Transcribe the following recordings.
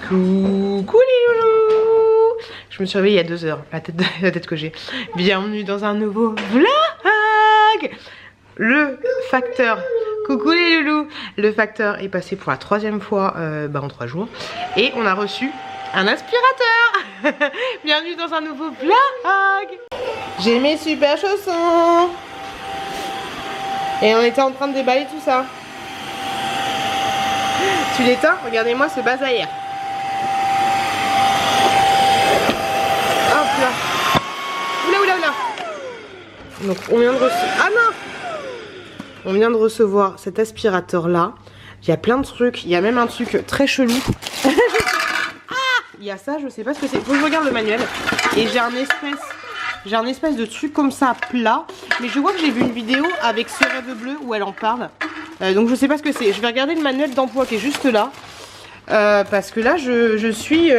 Coucou les loulous. Je me suis réveillée il y a 2 heures, la tête que j'ai. Bienvenue dans un nouveau vlog. Le facteur, coucou les loulous. Le facteur est passé pour la 3e fois en 3 jours. Et on a reçu un aspirateur. Bienvenue dans un nouveau vlog. J'ai mes super chaussons. Et on était en train de déballer tout ça. Tu l'éteins? Regardez-moi ce basaïr. Hop là. Oula oula oula. Donc on vient de recevoir. Ah non! On vient de recevoir cet aspirateur là. Il y a plein de trucs. Il y a même un truc très chelou. Ah! Il y a ça, je sais pas ce que c'est. Faut que je regarde le manuel. Et j'ai un espèce de truc comme ça plat. Mais je vois que j'ai vu une vidéo avec ce rêve bleu où elle en parle. Donc je sais pas ce que c'est. Je vais regarder le manuel d'emploi qui est juste là. Parce que là je suis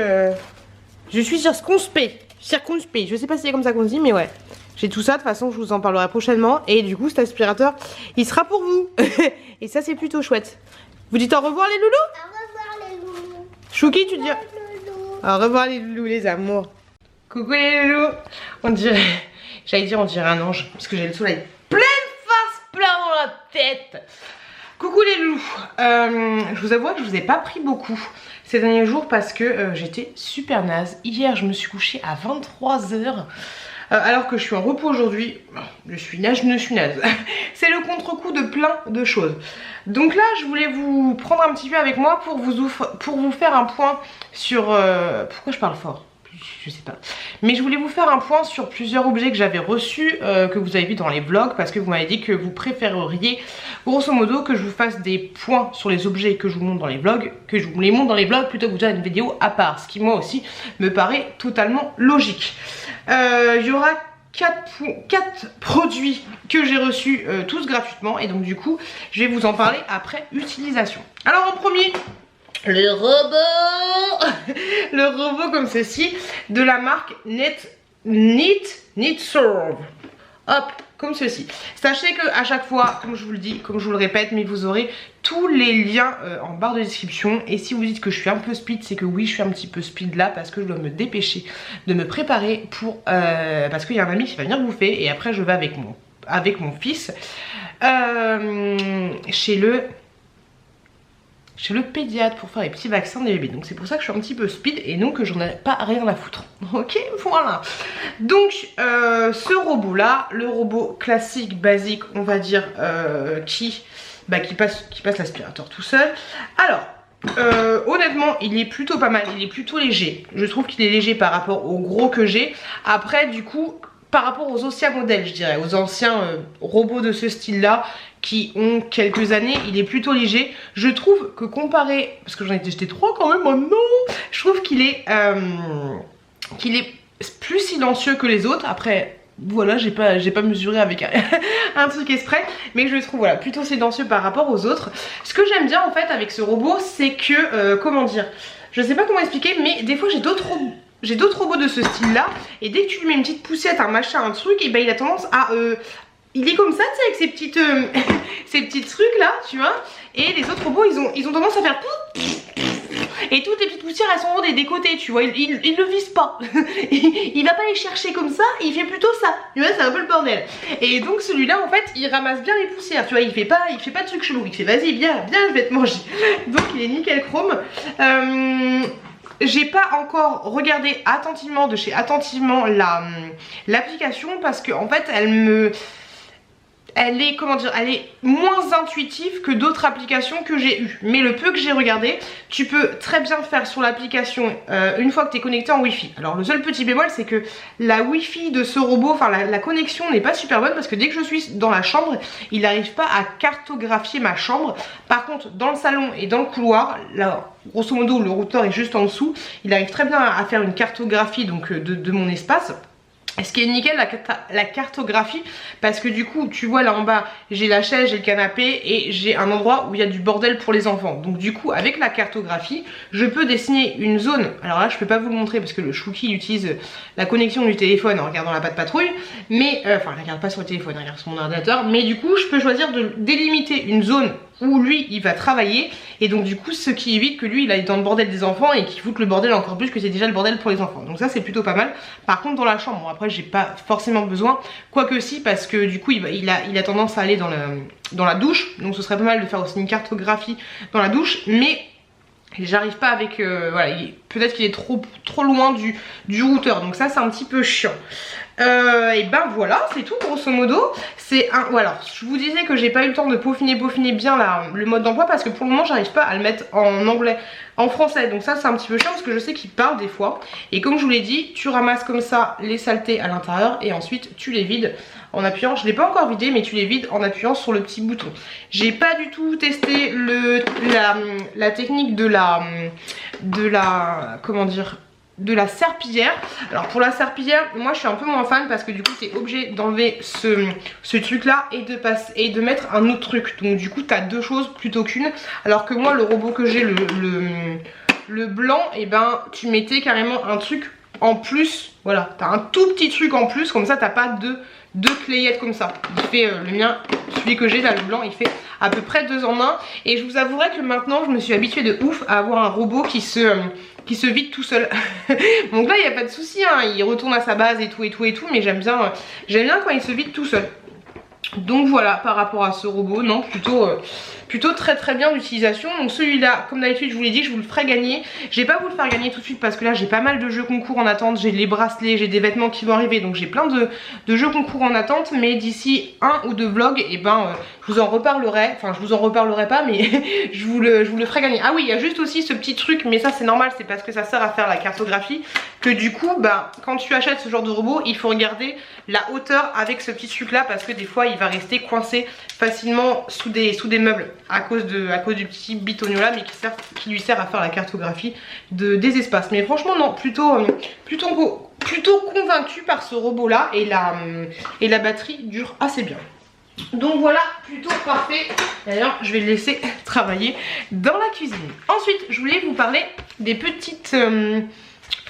circonspect. Je sais pas si c'est comme ça qu'on se dit, mais ouais. J'ai tout ça, de toute façon je vous en parlerai prochainement. Et du coup cet aspirateur il sera pour vous. Et ça c'est plutôt chouette. Vous dites au revoir les loulous? Au revoir les loulous. Chouki tu dis au revoir les loulous les amours. Coucou les loulous. On dirait, j'allais dire on dirait un ange. Parce que j'ai le soleil pleine face, plein dans la tête. Coucou les loulous, je vous avoue que je vous ai pas pris beaucoup ces derniers jours parce que j'étais super naze. Hier je me suis couchée à 23 h alors que je suis en repos aujourd'hui. Je suis naze. C'est le contre-coup de plein de choses. Donc là je voulais vous prendre un petit peu avec moi pour vous faire un point sur... pourquoi je parle fort? Je sais pas. Mais je voulais vous faire un point sur plusieurs objets que j'avais reçus, que vous avez vu dans les vlogs, parce que vous m'avez dit que vous préféreriez, grosso modo, que je vous fasse des points sur les objets que je vous montre dans les vlogs, que je vous les montre dans les vlogs plutôt que vous faire une vidéo à part, ce qui moi aussi me paraît totalement logique. Il y aura 4 produits que j'ai reçus tous gratuitement, et donc du coup, je vais vous en parler après utilisation. Alors en premier... le robot comme ceci de la marque Neatserve. Hop, comme ceci. Sachez que à chaque fois, comme je vous le dis, comme je vous le répète, mais vous aurez tous les liens en barre de description. Et si vous dites que je suis un peu speed, c'est que oui, je suis un petit peu speed là parce que je dois me dépêcher de me préparer pour parce qu'il y a un ami qui va venir bouffer et après je vais avec mon fils chez le pédiatre pour faire les petits vaccins des bébés. Donc c'est pour ça que je suis un petit peu speed et donc que j'en ai pas rien à foutre. Ok, voilà. Donc ce robot là, le robot classique, basique, on va dire, qui passe l'aspirateur tout seul. Alors honnêtement il est plutôt pas mal, il est plutôt léger. Je trouve qu'il est léger par rapport au gros que j'ai. Après du coup par rapport aux anciens modèles, je dirais, aux anciens robots de ce style là qui ont quelques années, il est plutôt léger. Je trouve que comparé, parce que j'en ai testé 3 quand même maintenant, je trouve qu'il est plus silencieux que les autres. Après voilà, j'ai pas mesuré avec un truc exprès, mais je le trouve voilà plutôt silencieux par rapport aux autres. Ce que j'aime bien en fait avec ce robot, c'est que comment dire, je sais pas comment expliquer, mais des fois j'ai d'autres robots de ce style là, et dès que tu lui mets une petite poussette, un machin, un truc, et ben il a tendance à il est comme ça, tu sais, avec ces petites ces petits trucs là, tu vois. Et les autres robots, ils ont tendance à faire et toutes les petites poussières elles sont en haut des côtés, tu vois. Il le vise pas. Il va pas les chercher comme ça, il fait plutôt ça. Tu vois, c'est un peu le bordel. Et donc celui-là en fait, il ramasse bien les poussières, tu vois. Il fait pas de trucs chelous. Il fait vas-y, viens, je vais te manger. Donc il est nickel chrome. J'ai pas encore regardé attentivement de chez Attentivement l'application parce que en fait elle est, comment dire, elle est moins intuitive que d'autres applications que j'ai eues. Mais le peu que j'ai regardé, tu peux très bien faire sur l'application une fois que tu es connecté en Wi-Fi. Alors le seul petit bémol, c'est que la Wi-Fi de ce robot, enfin la connexion n'est pas super bonne parce que dès que je suis dans la chambre, il n'arrive pas à cartographier ma chambre. Par contre, dans le salon et dans le couloir, là, grosso modo, le routeur est juste en dessous, il arrive très bien à faire une cartographie donc de mon espace. Ce qui est nickel la cartographie, parce que du coup tu vois là en bas j'ai la chaise, j'ai le canapé et j'ai un endroit où il y a du bordel pour les enfants. Donc du coup avec la cartographie je peux dessiner une zone. Alors là je peux pas vous le montrer parce que le Chouki utilise la connexion du téléphone en regardant la patte patrouille, mais enfin il regarde pas sur le téléphone, il regarde sur mon ordinateur. Mais du coup je peux choisir de délimiter une zone où lui il va travailler, et donc du coup ce qui évite que lui il aille dans le bordel des enfants et qu'il foute le bordel encore plus que c'est déjà le bordel pour les enfants. Donc ça c'est plutôt pas mal. Par contre dans la chambre, bon après j'ai pas forcément besoin, quoique si, parce que du coup il a tendance à aller dans la douche, donc ce serait pas mal de faire aussi une cartographie dans la douche, mais j'arrive pas avec, voilà, peut-être qu'il est trop loin du routeur, donc ça c'est un petit peu chiant. Et ben voilà, c'est tout grosso modo. Alors je vous disais que j'ai pas eu le temps de peaufiner bien le mode d'emploi parce que pour le moment j'arrive pas à le mettre en anglais, en français, donc ça c'est un petit peu chiant parce que je sais qu'il parle des fois. Et comme je vous l'ai dit, tu ramasses comme ça les saletés à l'intérieur et ensuite tu les vides en appuyant, je l'ai pas encore vidé mais tu les vides en appuyant sur le petit bouton. J'ai pas du tout testé la technique de la comment dire, de la serpillière. Alors pour la serpillière, moi je suis un peu moins fan parce que du coup tu es obligé d'enlever ce truc là et de mettre un autre truc. Donc du coup tu as deux choses plutôt qu'une. Alors que moi le robot que j'ai, le blanc, et ben tu mettais carrément un truc en plus. Voilà, tu as un tout petit truc en plus, comme ça t'as pas deux clayettes comme ça. Il fait le mien, celui que j'ai là, le blanc, il fait à peu près 2 en 1. Et je vous avouerai que maintenant je me suis habituée de ouf à avoir un robot qui se vide tout seul. Donc là il n'y a pas de souci, hein, il retourne à sa base et tout, mais j'aime bien quand il se vide tout seul. Donc voilà, par rapport à ce robot, non, plutôt très bien d'utilisation. Donc celui-là, comme d'habitude je vous l'ai dit, je vous le ferai gagner. Je vais pas vous le faire gagner tout de suite parce que là j'ai pas mal de jeux concours en attente. J'ai les bracelets, j'ai des vêtements qui vont arriver, donc j'ai plein de jeux concours en attente. Mais d'ici 1 ou 2 vlogs, et ben je vous en reparlerai. Enfin je vous en reparlerai pas, mais je vous le ferai gagner. Ah oui, il y a juste aussi ce petit truc, mais ça c'est normal, c'est parce que ça sert à faire la cartographie. Que du coup, bah, quand tu achètes ce genre de robot, il faut regarder la hauteur avec ce petit truc là, parce que des fois il va rester coincé facilement sous des meubles à cause du petit bitonio là, mais qui lui sert à faire la cartographie des espaces. Mais franchement non, plutôt convaincue par ce robot là, et la batterie dure assez bien. Donc voilà, plutôt parfait. D'ailleurs je vais le laisser travailler dans la cuisine. Ensuite je voulais vous parler des petites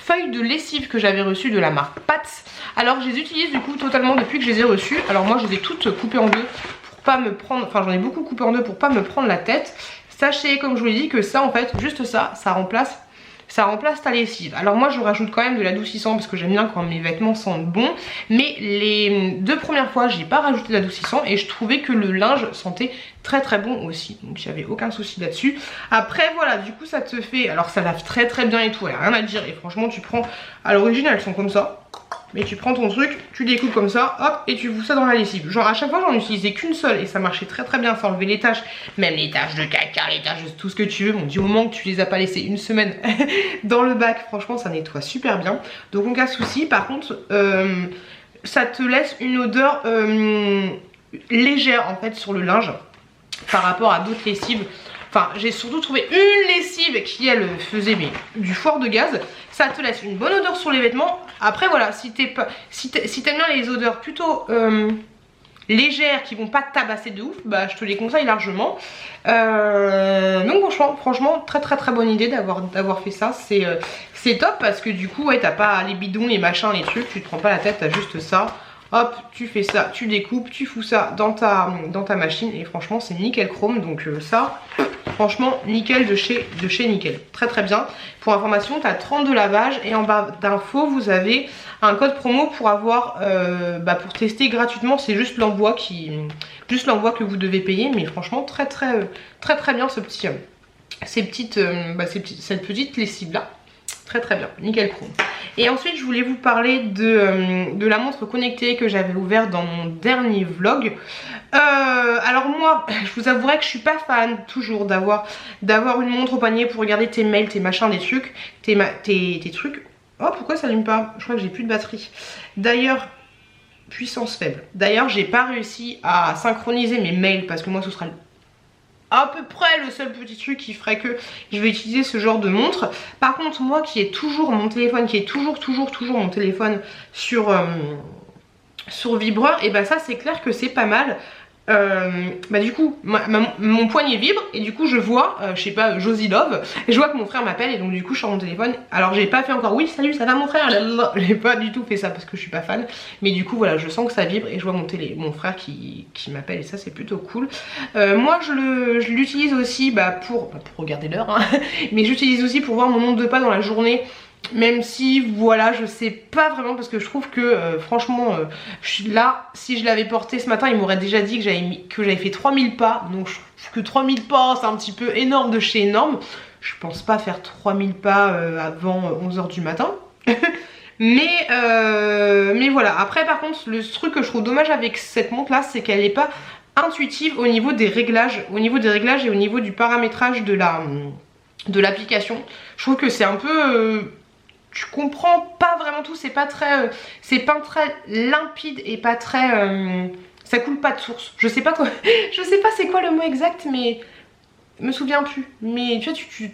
feuilles de lessive que j'avais reçues de la marque Patz. Alors je les utilise du coup totalement depuis que je les ai reçues. Alors moi je les ai toutes coupées en deux pour pas me prendre, enfin j'en ai beaucoup coupé en deux pour pas me prendre la tête. Sachez, comme je vous l'ai dit, que ça en fait, juste ça remplace ta lessive. Alors moi je rajoute quand même de l'adoucissant parce que j'aime bien quand mes vêtements sentent bon, mais les 2 premières fois j'ai pas rajouté d'adoucissant et je trouvais que le linge sentait très bon aussi, donc il n'y avait aucun souci là-dessus. Après voilà, du coup ça te fait, alors ça lave très bien et tout, il n'y a rien à dire, et franchement tu prends, à l'origine elles sont comme ça, mais tu prends ton truc, tu découpes comme ça, hop, et tu fous ça dans la lessive. Genre à chaque fois j'en utilisais qu'une seule et ça marchait très bien, ça enlevait les taches, même les taches de caca, les taches de tout ce que tu veux. Bon, du moment que tu les as pas laissées une semaine dans le bac, franchement ça nettoie super bien, donc aucun souci. Par contre ça te laisse une odeur légère en fait sur le linge par rapport à d'autres lessives. Enfin, j'ai surtout trouvé une lessive qui, elle, faisait du foire de gaz. Ça te laisse une bonne odeur sur les vêtements. Après, voilà, si t'aimes bien les odeurs plutôt légères qui vont pas te tabasser de ouf, bah je te les conseille largement. Donc franchement, très bonne idée d'avoir fait ça. C'est top parce que du coup, ouais, t'as pas les bidons, les machins, les trucs, tu te prends pas la tête, t'as juste ça. Hop, tu fais ça, tu découpes, tu fous ça dans ta machine et franchement c'est nickel chrome. Donc ça, franchement nickel de chez nickel. Très bien. Pour information, tu as 32 lavages et en bas d'infos vous avez un code promo pour avoir pour tester gratuitement. C'est juste l'envoi que vous devez payer, mais franchement très bien cette petite lessive là. Très bien, nickel chrome. Et ensuite je voulais vous parler de la montre connectée que j'avais ouverte dans mon dernier vlog. Alors moi je vous avouerai que je suis pas fan toujours d'avoir une montre au poignet pour regarder tes mails, tes machins, des trucs, tes trucs. Oh pourquoi ça allume pas? Je crois que j'ai plus de batterie. D'ailleurs, puissance faible. D'ailleurs j'ai pas réussi à synchroniser mes mails parce que moi ce sera à peu près le seul petit truc qui ferait que je vais utiliser ce genre de montre. Par contre moi qui ai toujours mon téléphone, mon téléphone sur vibreur, et bah ça c'est clair que c'est pas mal. bah du coup mon poignet vibre et du coup je vois, je sais pas, Josie Love, et je vois que mon frère m'appelle et donc du coup je sors mon téléphone. Alors j'ai pas fait encore oui salut ça va mon frère, j'ai pas du tout fait ça parce que je suis pas fan, mais du coup voilà je sens que ça vibre et je vois mon frère qui m'appelle et ça c'est plutôt cool. Moi je l'utilise aussi pour regarder l'heure hein, mais j'utilise aussi pour voir mon nombre de pas dans la journée. Même si voilà je sais pas vraiment parce que je trouve que franchement là si je l'avais porté ce matin il m'aurait déjà dit que j'avais fait 3000 pas. Donc je trouve que 3000 pas c'est un petit peu énorme de chez énorme. Je pense pas faire 3000 pas avant 11 h du matin. mais voilà, après par contre le truc que je trouve dommage avec cette montre là c'est qu'elle n'est pas intuitive au niveau des réglages. Au niveau des réglages et au niveau du paramétrage de l'application. Je trouve que c'est un peu... tu comprends pas vraiment tout, c'est pas très limpide et pas très ça coule pas de source. Je sais pas quoi je sais pas c'est quoi le mot exact mais je me souviens plus. Mais tu vois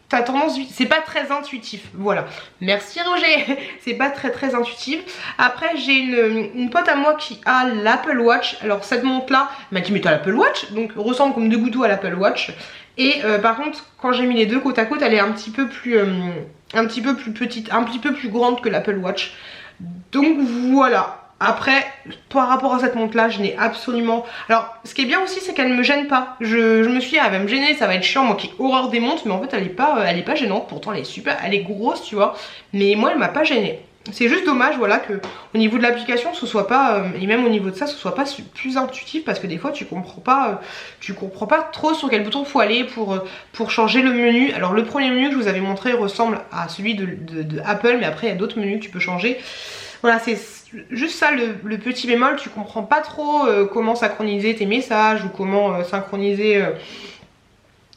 t'as tendance, c'est pas très intuitif, voilà. Merci Roger, c'est pas très intuitif. Après j'ai une pote à moi qui a l'Apple Watch. Alors cette montre là, elle m'a dit mais t'as l'Apple Watch, donc ressemble comme deux gouttes à l'Apple Watch. Et par contre quand j'ai mis les deux côte à côte, elle est un petit peu plus petite, un petit peu plus grande que l'Apple Watch. Donc voilà. Après, par rapport à cette montre là, je n'ai absolument... Alors, ce qui est bien aussi, c'est qu'elle ne me gêne pas. Je me suis dit, elle va me gêner, ça va être chiant, moi qui ai horreur des montres. Mais en fait, elle est pas gênante, pourtant elle est super, elle est grosse, tu vois. Mais moi, elle m'a pas gênée. C'est juste dommage, voilà, que au niveau de l'application, ce soit pas... et même au niveau de ça, ce soit pas plus intuitif. Parce que des fois, tu comprends pas trop sur quel bouton faut aller pour changer le menu. Alors, le premier menu que je vous avais montré ressemble à celui de Apple. Mais après, il y a d'autres menus que tu peux changer. Voilà, c'est juste ça le petit bémol, tu comprends pas trop comment synchroniser tes messages ou comment synchroniser...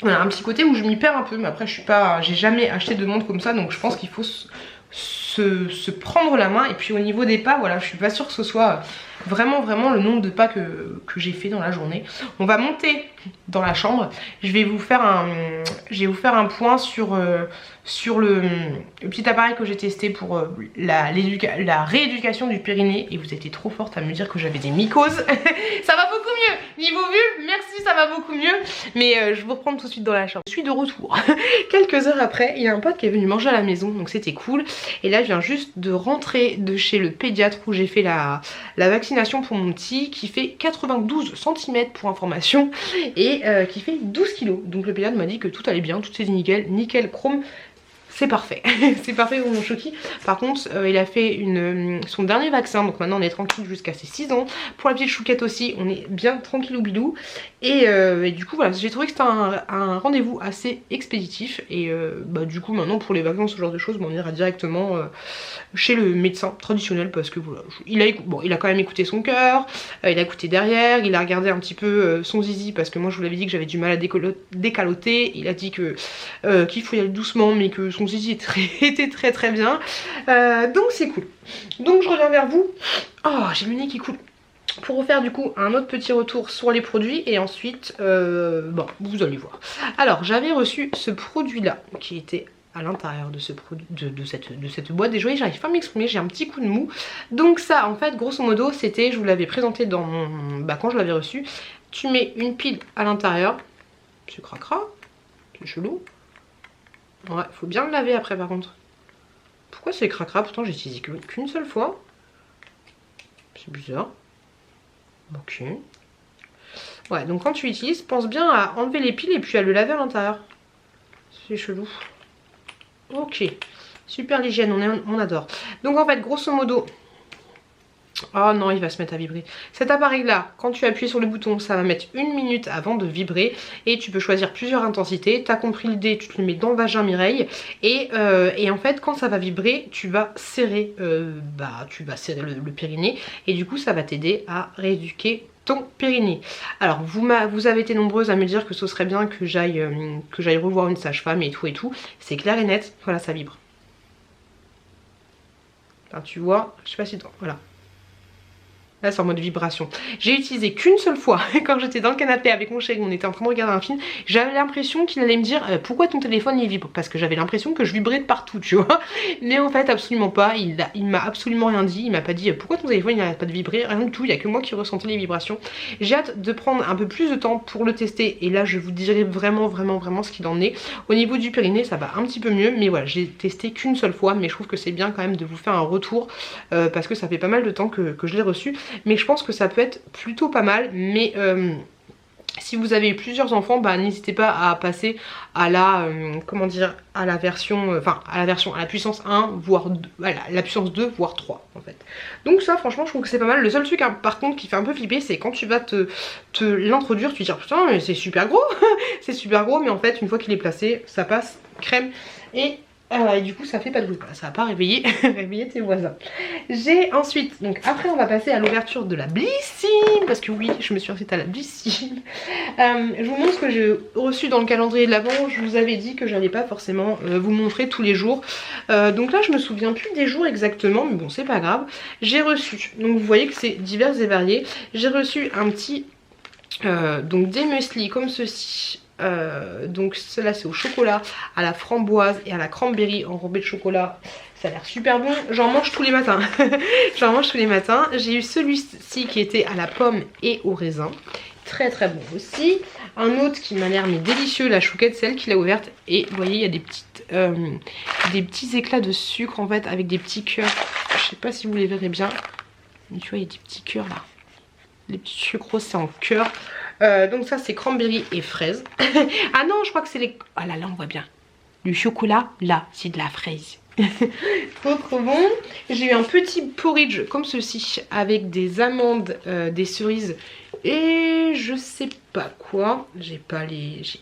Voilà, un petit côté où je m'y perds un peu, mais après j'ai jamais acheté de montre comme ça, donc je pense qu'il faut se prendre la main. Et puis au niveau des pas, voilà, je suis pas sûre que ce soit vraiment le nombre de pas que j'ai fait dans la journée. On va monter dans la chambre, je vais vous faire un point sur le petit appareil que j'ai testé pour la rééducation du périnée. Et vous étiez trop forte à me dire que j'avais des mycoses. Ça va beaucoup mieux, niveau vulve, merci, ça va beaucoup mieux. Mais je vous reprends tout de suite dans la chambre. Je suis de retour. Quelques heures après, il y a un pote qui est venu manger à la maison, donc c'était cool. Et là je viens juste de rentrer de chez le pédiatre où j'ai fait la vaccination pour mon petit, qui fait 92 cm pour information et qui fait 12 kg. Donc le pédiatre m'a dit que tout allait bien, tout était nickel chrome. C'est parfait, c'est parfait pour mon Choki. Par contre, il a fait son dernier vaccin, donc maintenant on est tranquille jusqu'à ses 6 ans. Pour la petite chouquette aussi, on est bien tranquillou bilou. Et du coup, voilà, j'ai trouvé que c'était un rendez-vous assez expéditif. Et du coup, maintenant pour les vacances, ce genre de choses, on ira directement chez le médecin traditionnel parce que voilà, il a quand même écouté son cœur, il a écouté derrière, il a regardé un petit peu son zizi parce que moi je vous l'avais dit que j'avais du mal à décaloter. Il a dit qu'il faut y aller doucement, mais que son zizi était très bien. Donc c'est cool. Donc je reviens vers vous. Oh, j'ai le nez qui coule. Pour refaire du coup un autre petit retour sur les produits et ensuite vous allez voir. Alors j'avais reçu ce produit là qui était à l'intérieur de ce produit, de cette boîte des jouets. J'arrive pas à m'exprimer, j'ai un petit coup de mou. Donc ça en fait grosso modo c'était, je vous l'avais présenté dans mon... quand je l'avais reçu. Tu mets une pile à l'intérieur. C'est cracra, c'est chelou. Ouais, faut bien le laver après par contre. Pourquoi c'est cracra? Pourtant j'ai utilisé qu'une seule fois. C'est bizarre. Ok. Ouais, donc quand tu utilises, pense bien à enlever les piles et puis à le laver à l'intérieur. C'est chelou. Ok. Super l'hygiène, on adore. Donc en fait, grosso modo... Oh non, il va se mettre à vibrer. Cet appareil là, quand tu appuies sur le bouton, ça va mettre 1 minute avant de vibrer. Et tu peux choisir plusieurs intensités. T'as compris l'idée, tu te le mets dans le vagin Mireille. Et en fait, quand ça va vibrer, tu vas serrer, le périnée. Et du coup, ça va t'aider à rééduquer ton périnée. Alors vous avez été nombreuses à me dire que ce serait bien que j'aille revoir une sage-femme et tout. C'est clair et net, voilà, ça vibre. Enfin, tu vois, je sais pas si... Voilà. Là c'est en mode vibration. J'ai utilisé qu'une seule fois quand j'étais dans le canapé avec mon chéri, on était en train de regarder un film. J'avais l'impression qu'il allait me dire pourquoi ton téléphone il vibre, parce que j'avais l'impression que je vibrais de partout, tu vois. Mais en fait absolument pas, il m'a absolument rien dit, il m'a pas dit pourquoi ton téléphone il n'arrête pas de vibrer, rien du tout, il y a que moi qui ressentais les vibrations. J'ai hâte de prendre un peu plus de temps pour le tester et là je vous dirai vraiment ce qu'il en est. Au niveau du périnée ça va un petit peu mieux, mais voilà, j'ai testé qu'une seule fois, mais je trouve que c'est bien quand même de vous faire un retour parce que ça fait pas mal de temps que je l'ai reçu. Mais je pense que ça peut être plutôt pas mal. Mais si vous avez plusieurs enfants, bah n'hésitez pas à passer à la comment dire, à la version à la puissance 1 voire 2, voilà, la puissance 2 voire 3 en fait. Donc ça franchement je trouve que c'est pas mal. Le seul truc hein, par contre qui fait un peu flipper, c'est quand tu vas te l'introduire, tu te dis putain mais c'est super gros. C'est super gros, mais en fait une fois qu'il est placé ça passe crème. Et du coup ça fait pas de bruit, ça va pas réveiller, réveiller tes voisins. J'ai ensuite, donc après on va passer à l'ouverture de la Blissim, parce que oui je me suis inscrite à la Blissim. Je vous montre ce que j'ai reçu dans le calendrier de l'Avent. Je vous avais dit que j'allais pas forcément vous montrer tous les jours, donc là je me souviens plus des jours exactement, mais bon c'est pas grave. J'ai reçu, donc vous voyez que c'est divers et varié. J'ai reçu un petit donc des muesli comme ceci. Donc cela c'est au chocolat, à la framboise et à la cranberry enrobé de chocolat. Ça a l'air super bon, j'en mange tous les matins. J'en mange tous les matins. J'ai eu celui-ci qui était à la pomme et au raisin, très très bon aussi. Un autre qui m'a l'air mais délicieux, la chouquette, celle qu'il a ouverte. Et vous voyez il y a des petits éclats de sucre en fait avec des petits cœurs. Je sais pas si vous les verrez bien, mais tu vois il y a des petits cœurs là. Les petits sucres c'est en cœur. Donc ça c'est cranberry et fraise. Ah non je crois que c'est les... Ah là on voit bien. Le chocolat là c'est de la fraise. Trop bon. J'ai eu un petit porridge comme ceci avec des amandes, des cerises et je sais pas quoi. J'ai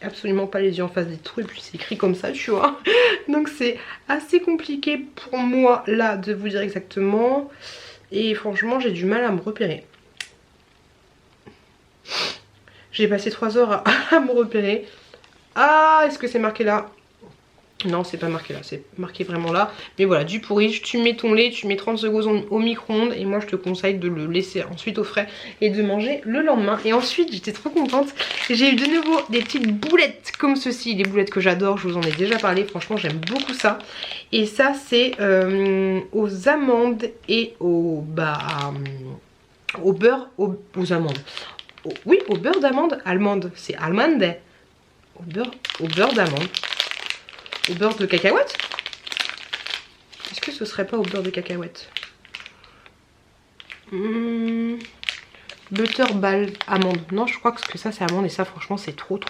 absolument pas les yeux en face des trous et puis c'est écrit comme ça tu vois. Donc c'est assez compliqué pour moi là de vous dire exactement. Et franchement j'ai du mal à me repérer. J'ai passé 3 heures à me repérer. Ah, est-ce que c'est marqué là? Non, c'est pas marqué là, c'est marqué vraiment là. Mais voilà, du porridge, tu mets ton lait, tu mets 30 secondes au micro-ondes. Et moi, je te conseille de le laisser ensuite au frais et de manger le lendemain. Et ensuite, j'étais trop contente. J'ai eu de nouveau des petites boulettes comme ceci. Les boulettes que j'adore, je vous en ai déjà parlé. Franchement, j'aime beaucoup ça. Et ça, c'est aux amandes et au beurre, aux amandes. Oui, au beurre d'amande, allemande, c'est allemande. Au beurre d'amande. Au beurre de cacahuète. Est-ce que ce serait pas au beurre de cacahuète? Butterball amande. Non, je crois que ça c'est amande et ça franchement c'est trop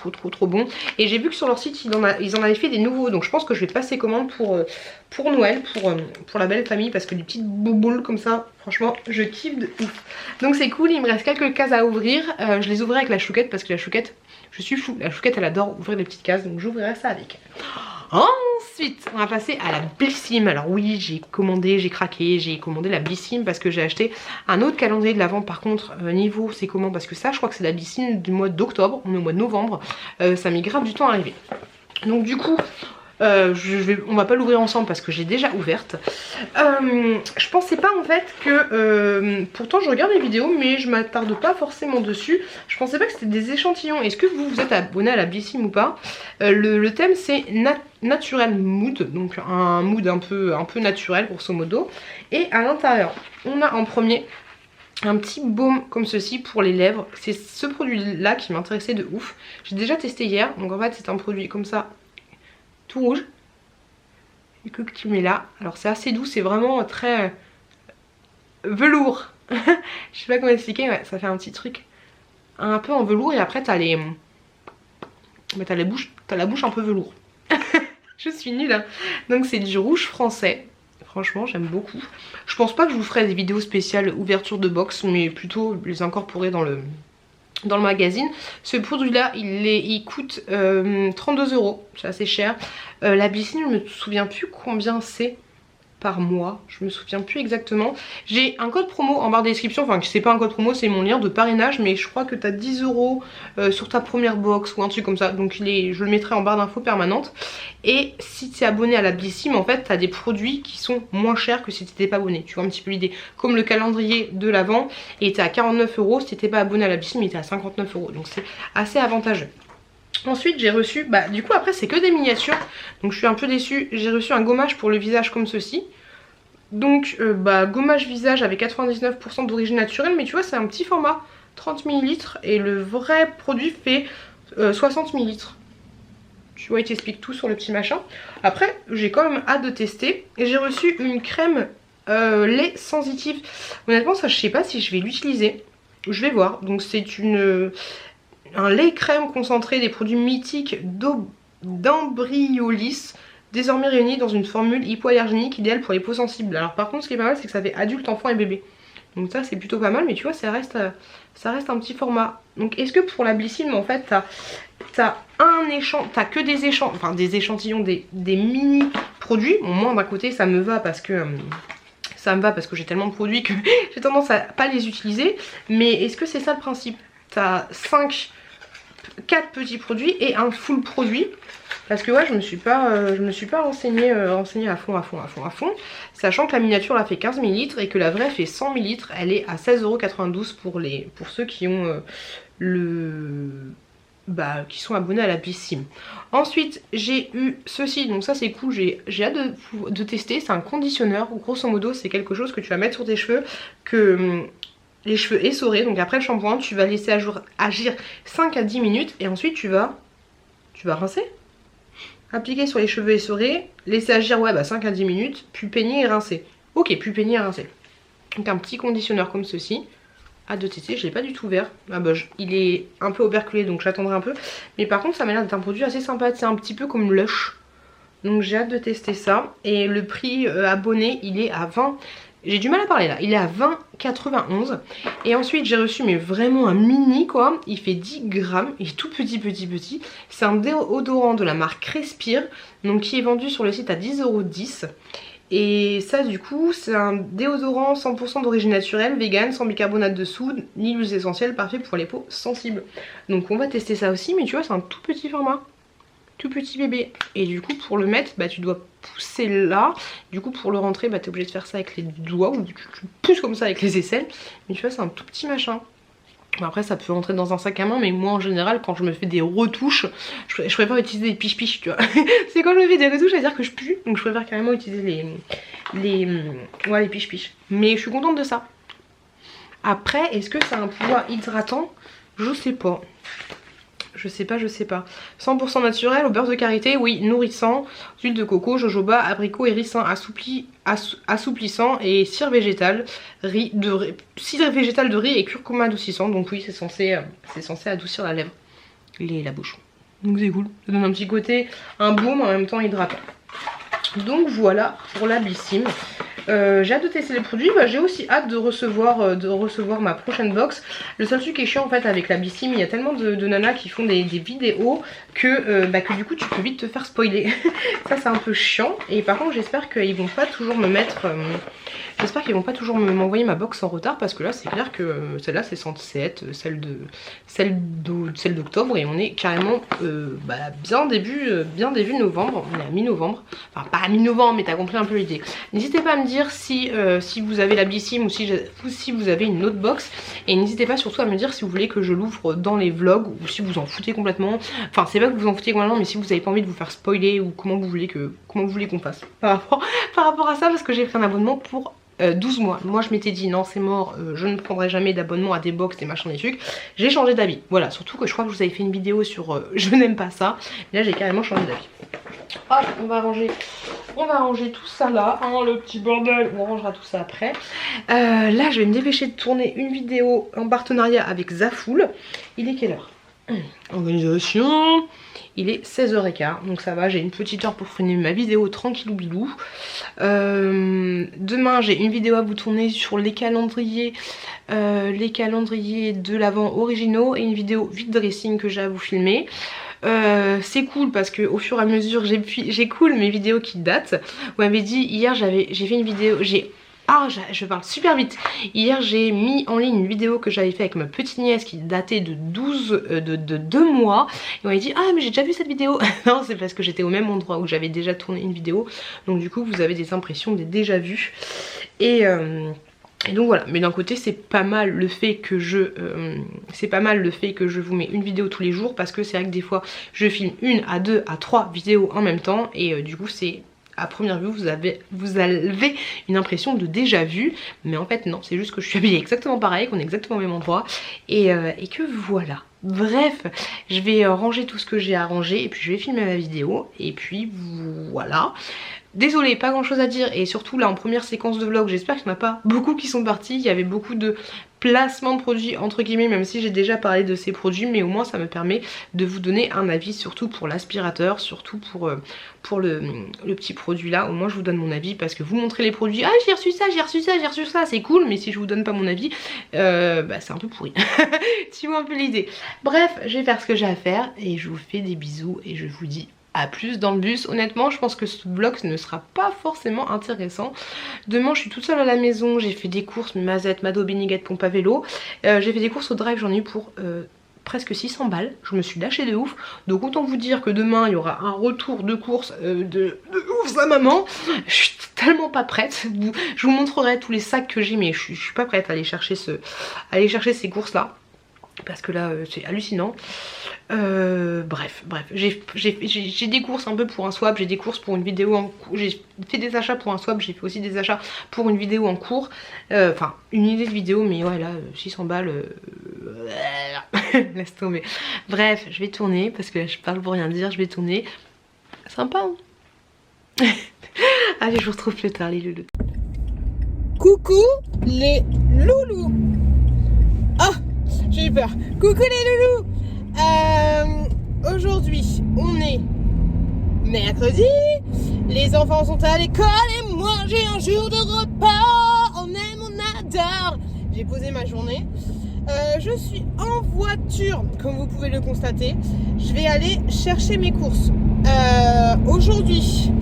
bon. Et j'ai vu que sur leur site ils en avaient fait des nouveaux. Donc je pense que je vais passer commande pour Noël, pour la belle famille. Parce que des petites bouboules comme ça, franchement je kiffe de ouf. Donc c'est cool, il me reste quelques cases à ouvrir. Je les ouvrirai avec la chouquette parce que la chouquette, je suis fou. La chouquette elle adore ouvrir des petites cases, donc j'ouvrirai ça avec elle. Ensuite, on va passer à la Blissim. Alors oui, j'ai craqué, j'ai commandé la Blissim parce que j'ai acheté un autre calendrier de l'Avent. Par contre, niveau c'est comment? Parce que ça, je crois que c'est la Blissim du mois d'octobre, on est au mois de novembre. Ça met grave du temps à arriver. Donc du coup... on va pas l'ouvrir ensemble parce que j'ai déjà ouverte. Je pensais pas en fait que pourtant je regarde les vidéos mais je m'attarde pas forcément dessus. Je pensais pas que c'était des échantillons. Est-ce que vous êtes abonné à la Blissim ou pas? Le thème c'est Natural Mood, donc un mood un peu naturel grosso modo. Et à l'intérieur on a en premier un petit baume comme ceci pour les lèvres. C'est ce produit là qui m'intéressait de ouf. J'ai déjà testé hier, donc en fait c'est un produit comme ça tout rouge et que tu mets là. Alors c'est assez doux, c'est vraiment très velours. Je sais pas comment expliquer, ouais, ça fait un petit truc un peu en velours et après t'as la bouche un peu velours. Je suis nulle hein. Donc c'est du rouge français. Franchement j'aime beaucoup. Je pense pas que je vous ferai des vidéos spéciales ouverture de box, mais plutôt les incorporer dans le magazine. Ce produit là il coûte 32 €, c'est assez cher. La Blissim je me souviens plus combien c'est. par mois, je me souviens plus exactement. J'ai un code promo en barre de description, enfin c'est pas un code promo, c'est mon lien de parrainage, mais je crois que t'as 10 € sur ta première box ou un truc comme ça, donc je le mettrai en barre d'infos permanente. Et si tu es abonné à la Blissim, en fait t'as des produits qui sont moins chers que si tu n'étais pas abonné, tu vois un petit peu l'idée, comme le calendrier de l'Avent, il était à 49 €, si tu n'étais pas abonné à la Blissim il était à 59 €, donc c'est assez avantageux. Ensuite j'ai reçu, bah du coup après c'est que des miniatures, donc je suis un peu déçue, j'ai reçu un gommage pour le visage comme ceci. Donc gommage visage avec 99% d'origine naturelle, mais tu vois c'est un petit format, 30 ml, et le vrai produit fait 60 ml. Tu vois il t'explique tout sur le petit machin. Après j'ai quand même hâte de tester, et j'ai reçu une crème lait sensitive. Honnêtement ça je sais pas si je vais l'utiliser, je vais voir. Donc c'est un lait crème concentré des produits mythiques d'Ambryolis, désormais réunis dans une formule hypoallergénique idéale pour les peaux sensibles. Alors par contre ce qui est pas mal c'est que ça fait adulte, enfant et bébé. Donc ça c'est plutôt pas mal, mais tu vois ça reste un petit format. Donc est-ce que pour la Blissim en fait t'as que des échantillons, des mini produits. Bon moi d'un côté ça me va parce que j'ai tellement de produits que j'ai tendance à pas les utiliser. Mais est-ce que c'est ça le principe? T'as 4 petits produits et un full produit. Parce que ouais je me suis pas renseignée à fond. Sachant que la miniature là fait 15 ml et que la vraie fait 100 ml. Elle est à 16,92 € pour ceux qui ont qui sont abonnés à la Blissim. Ensuite j'ai eu ceci, donc ça c'est cool, j'ai hâte de tester. C'est un conditionneur, grosso modo c'est quelque chose que tu vas mettre sur tes cheveux, que les cheveux essorés, donc après le shampoing tu vas laisser agir 5 à 10 minutes et ensuite tu vas rincer, appliquer sur les cheveux essorés, laisser agir 5 à 10 minutes, puis peigner et rincer. Ok, puis peigner et rincer. Donc un petit conditionneur comme ceci. Hâte de tester, je l'ai pas du tout ouvert. Il est un peu operculé donc j'attendrai un peu. Mais par contre ça m'a l'air d'être un produit assez sympa, c'est un petit peu comme Lush. Donc j'ai hâte de tester ça. Et le prix abonné il est à 20. J'ai du mal à parler là, il est à 20,91. Et ensuite j'ai reçu mais vraiment un mini quoi. Il fait 10 grammes, il est tout petit. C'est un déodorant de la marque Respire, donc qui est vendu sur le site à 10,10 €. Et ça du coup c'est un déodorant 100% d'origine naturelle, vegan, sans bicarbonate de soude, ni huiles essentielles, parfait pour les peaux sensibles. Donc on va tester ça aussi, mais tu vois c'est un tout petit format, tout petit bébé. Et du coup pour le mettre tu dois pousser là, du coup pour le rentrer t'es obligé de faire ça avec les doigts ou tu pousses comme ça avec les aisselles. Mais tu vois c'est un tout petit machin. Après ça peut rentrer dans un sac à main, mais moi en général quand je me fais des retouches je préfère utiliser des piche-piche tu vois. C'est quand je me fais des retouches à dire que je pue, donc je préfère carrément utiliser les piche-piche. Mais je suis contente de ça. Après est-ce que ça a un pouvoir hydratant? Je sais pas. Je sais pas. 100% naturel, au beurre de karité, oui, nourrissant, huile de coco, jojoba, abricot et ricin assouplissant et cire végétale de riz et curcuma adoucissant. Donc oui, c'est censé adoucir la lèvre, la bouche. Donc c'est cool, ça donne un petit côté, un baume en même temps hydratant. Donc voilà pour la Blissim. J'ai hâte de tester les produits, j'ai aussi hâte de recevoir ma prochaine box. Le seul truc qui est chiant en fait avec la Blissim, il y a tellement de nanas qui font des vidéos que du coup tu peux vite te faire spoiler. Ça c'est un peu chiant. Et par contre j'espère qu'ils vont pas toujours me mettre... J'espère qu'ils vont pas toujours m'envoyer ma box en retard, parce que là c'est clair que celle-là c'est 107, celle d'octobre, et on est carrément bien début novembre. On est à mi-novembre, enfin pas à mi-novembre mais t'as compris un peu l'idée. N'hésitez pas à me dire si vous avez la Blissim ou si vous avez une autre box, et n'hésitez pas surtout à me dire si vous voulez que je l'ouvre dans les vlogs ou si vous en foutez complètement. Enfin c'est pas que vous en foutez complètement, mais si vous avez pas envie de vous faire spoiler, ou comment vous voulez qu'on fasse par rapport à ça, parce que j'ai pris un abonnement pour 12 mois. Moi je m'étais dit non c'est mort, je ne prendrai jamais d'abonnement à des box, des machins, des trucs. J'ai changé d'avis. Voilà, surtout que je crois que je vous avais fait une vidéo sur je n'aime pas ça. Là j'ai carrément changé d'avis. Hop, on va ranger tout ça là, hein, le petit bordel. On rangera tout ça après. Là je vais me dépêcher de tourner une vidéo en partenariat avec Zafoul. Il est quelle heure? Organisation. Il est 16h15, donc ça va, j'ai une petite heure pour finir ma vidéo tranquillou bilou. Demain j'ai une vidéo à vous tourner sur les calendriers de l'Avent originaux, et une vidéo vide dressing que j'ai à vous filmer. C'est cool parce que au fur et à mesure j'écoule mes vidéos qui datent. Vous m'avez dit hier j'ai fait une vidéo, je parle super vite. Hier j'ai mis en ligne une vidéo que j'avais fait avec ma petite nièce qui datait de 2 mois. Et on m'a dit ah mais j'ai déjà vu cette vidéo. Non, c'est parce que j'étais au même endroit où j'avais déjà tourné une vidéo. Donc du coup vous avez des impressions des déjà vus. Et donc voilà, mais d'un côté c'est pas mal le fait que je vous mets une vidéo tous les jours, parce que c'est vrai que des fois je filme 1 à 2 à 3 vidéos en même temps et du coup c'est à première vue vous avez une impression de déjà vu, mais en fait non, c'est juste que je suis habillée exactement pareil, qu'on est exactement au même endroit et que voilà. Bref, je vais ranger tout ce que j'ai à ranger et puis je vais filmer ma vidéo et puis voilà. Désolée, pas grand chose à dire, et surtout là en première séquence de vlog, j'espère qu'il n'y en a pas beaucoup qui sont partis. Il y avait beaucoup de placements de produits entre guillemets, même si j'ai déjà parlé de ces produits, mais au moins ça me permet de vous donner un avis, surtout pour l'aspirateur, surtout pour le petit produit là. Au moins je vous donne mon avis, parce que vous montrez les produits, ah j'ai reçu ça, j'ai reçu ça, j'ai reçu ça, c'est cool, mais si je vous donne pas mon avis, bah c'est un peu pourri. Tu vois un peu l'idée. Bref, je vais faire ce que j'ai à faire et je vous fais des bisous et je vous dis à plus dans le bus. Honnêtement je pense que ce vlog ne sera pas forcément intéressant. Demain je suis toute seule à la maison, j'ai fait des courses, mes mazettes, Mado, Beniguette, pompe à vélo. J'ai fait des courses au drive, j'en ai eu pour presque 600 balles, je me suis lâchée de ouf. Donc autant vous dire que demain il y aura un retour de course de ouf sa maman. Je suis tellement pas prête, je vous montrerai tous les sacs que j'ai, mais je suis pas prête à aller chercher ces courses là, parce que là c'est hallucinant. Bref, j'ai des courses un peu pour un swap, j'ai des courses pour une vidéo en cours, j'ai fait des achats pour un swap, j'ai fait aussi des achats pour une vidéo en cours, enfin une idée de vidéo, mais ouais là 600 balles, laisse tomber. Bref, je vais tourner parce que là, je parle pour rien dire, je vais tourner. Sympa hein. Allez, je vous retrouve plus tard les loulous. Coucou les loulous. Ah, j'ai eu peur. Coucou les loulous. Aujourd'hui on est mercredi, les enfants sont à l'école et moi j'ai un jour de repas. On aime, on adore. J'ai posé ma journée, je suis en voiture comme vous pouvez le constater. Je vais aller chercher mes courses. Aujourd'hui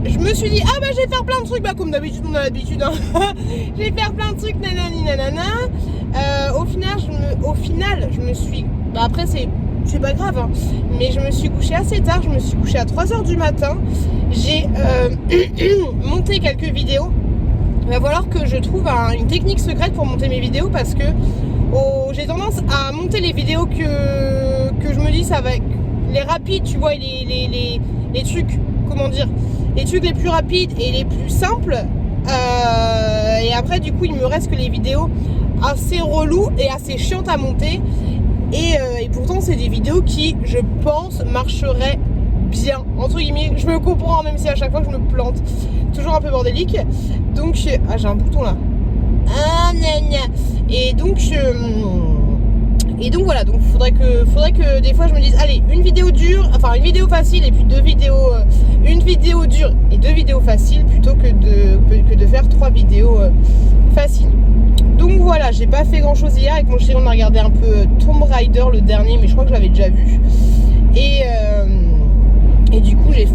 je me suis dit ah bah je vais faire plein de trucs, bah comme d'habitude on a l'habitude hein. Je vais faire plein de trucs nanani nanana. Au final je me suis, bah après c'est pas grave hein, mais je me suis couchée assez tard, je me suis couchée à 3h du matin. J'ai monté quelques vidéos. Il va falloir que je trouve une technique secrète pour monter mes vidéos, parce que j'ai tendance à monter les vidéos que je me dis ça va être les rapides, tu vois, les trucs, comment dire, les trucs les plus rapides et les plus simples, et après du coup il me reste que les vidéos assez reloues et assez chiantes à monter, et pourtant c'est des vidéos qui je pense marcheraient bien entre guillemets. Je me comprends même si à chaque fois je me plante, toujours un peu bordélique. Donc ah j'ai un bouton là, ah gna gna. Et donc voilà, donc faudrait que des fois je me dise allez, une vidéo dure, enfin une vidéo facile et puis une vidéo dure et 2 vidéos faciles, plutôt que de faire 3 vidéos faciles. Donc voilà, j'ai pas fait grand chose hier. Avec mon chéri on a regardé un peu Tomb Raider le dernier, mais je crois que je l'avais déjà vu. Et du coup j'ai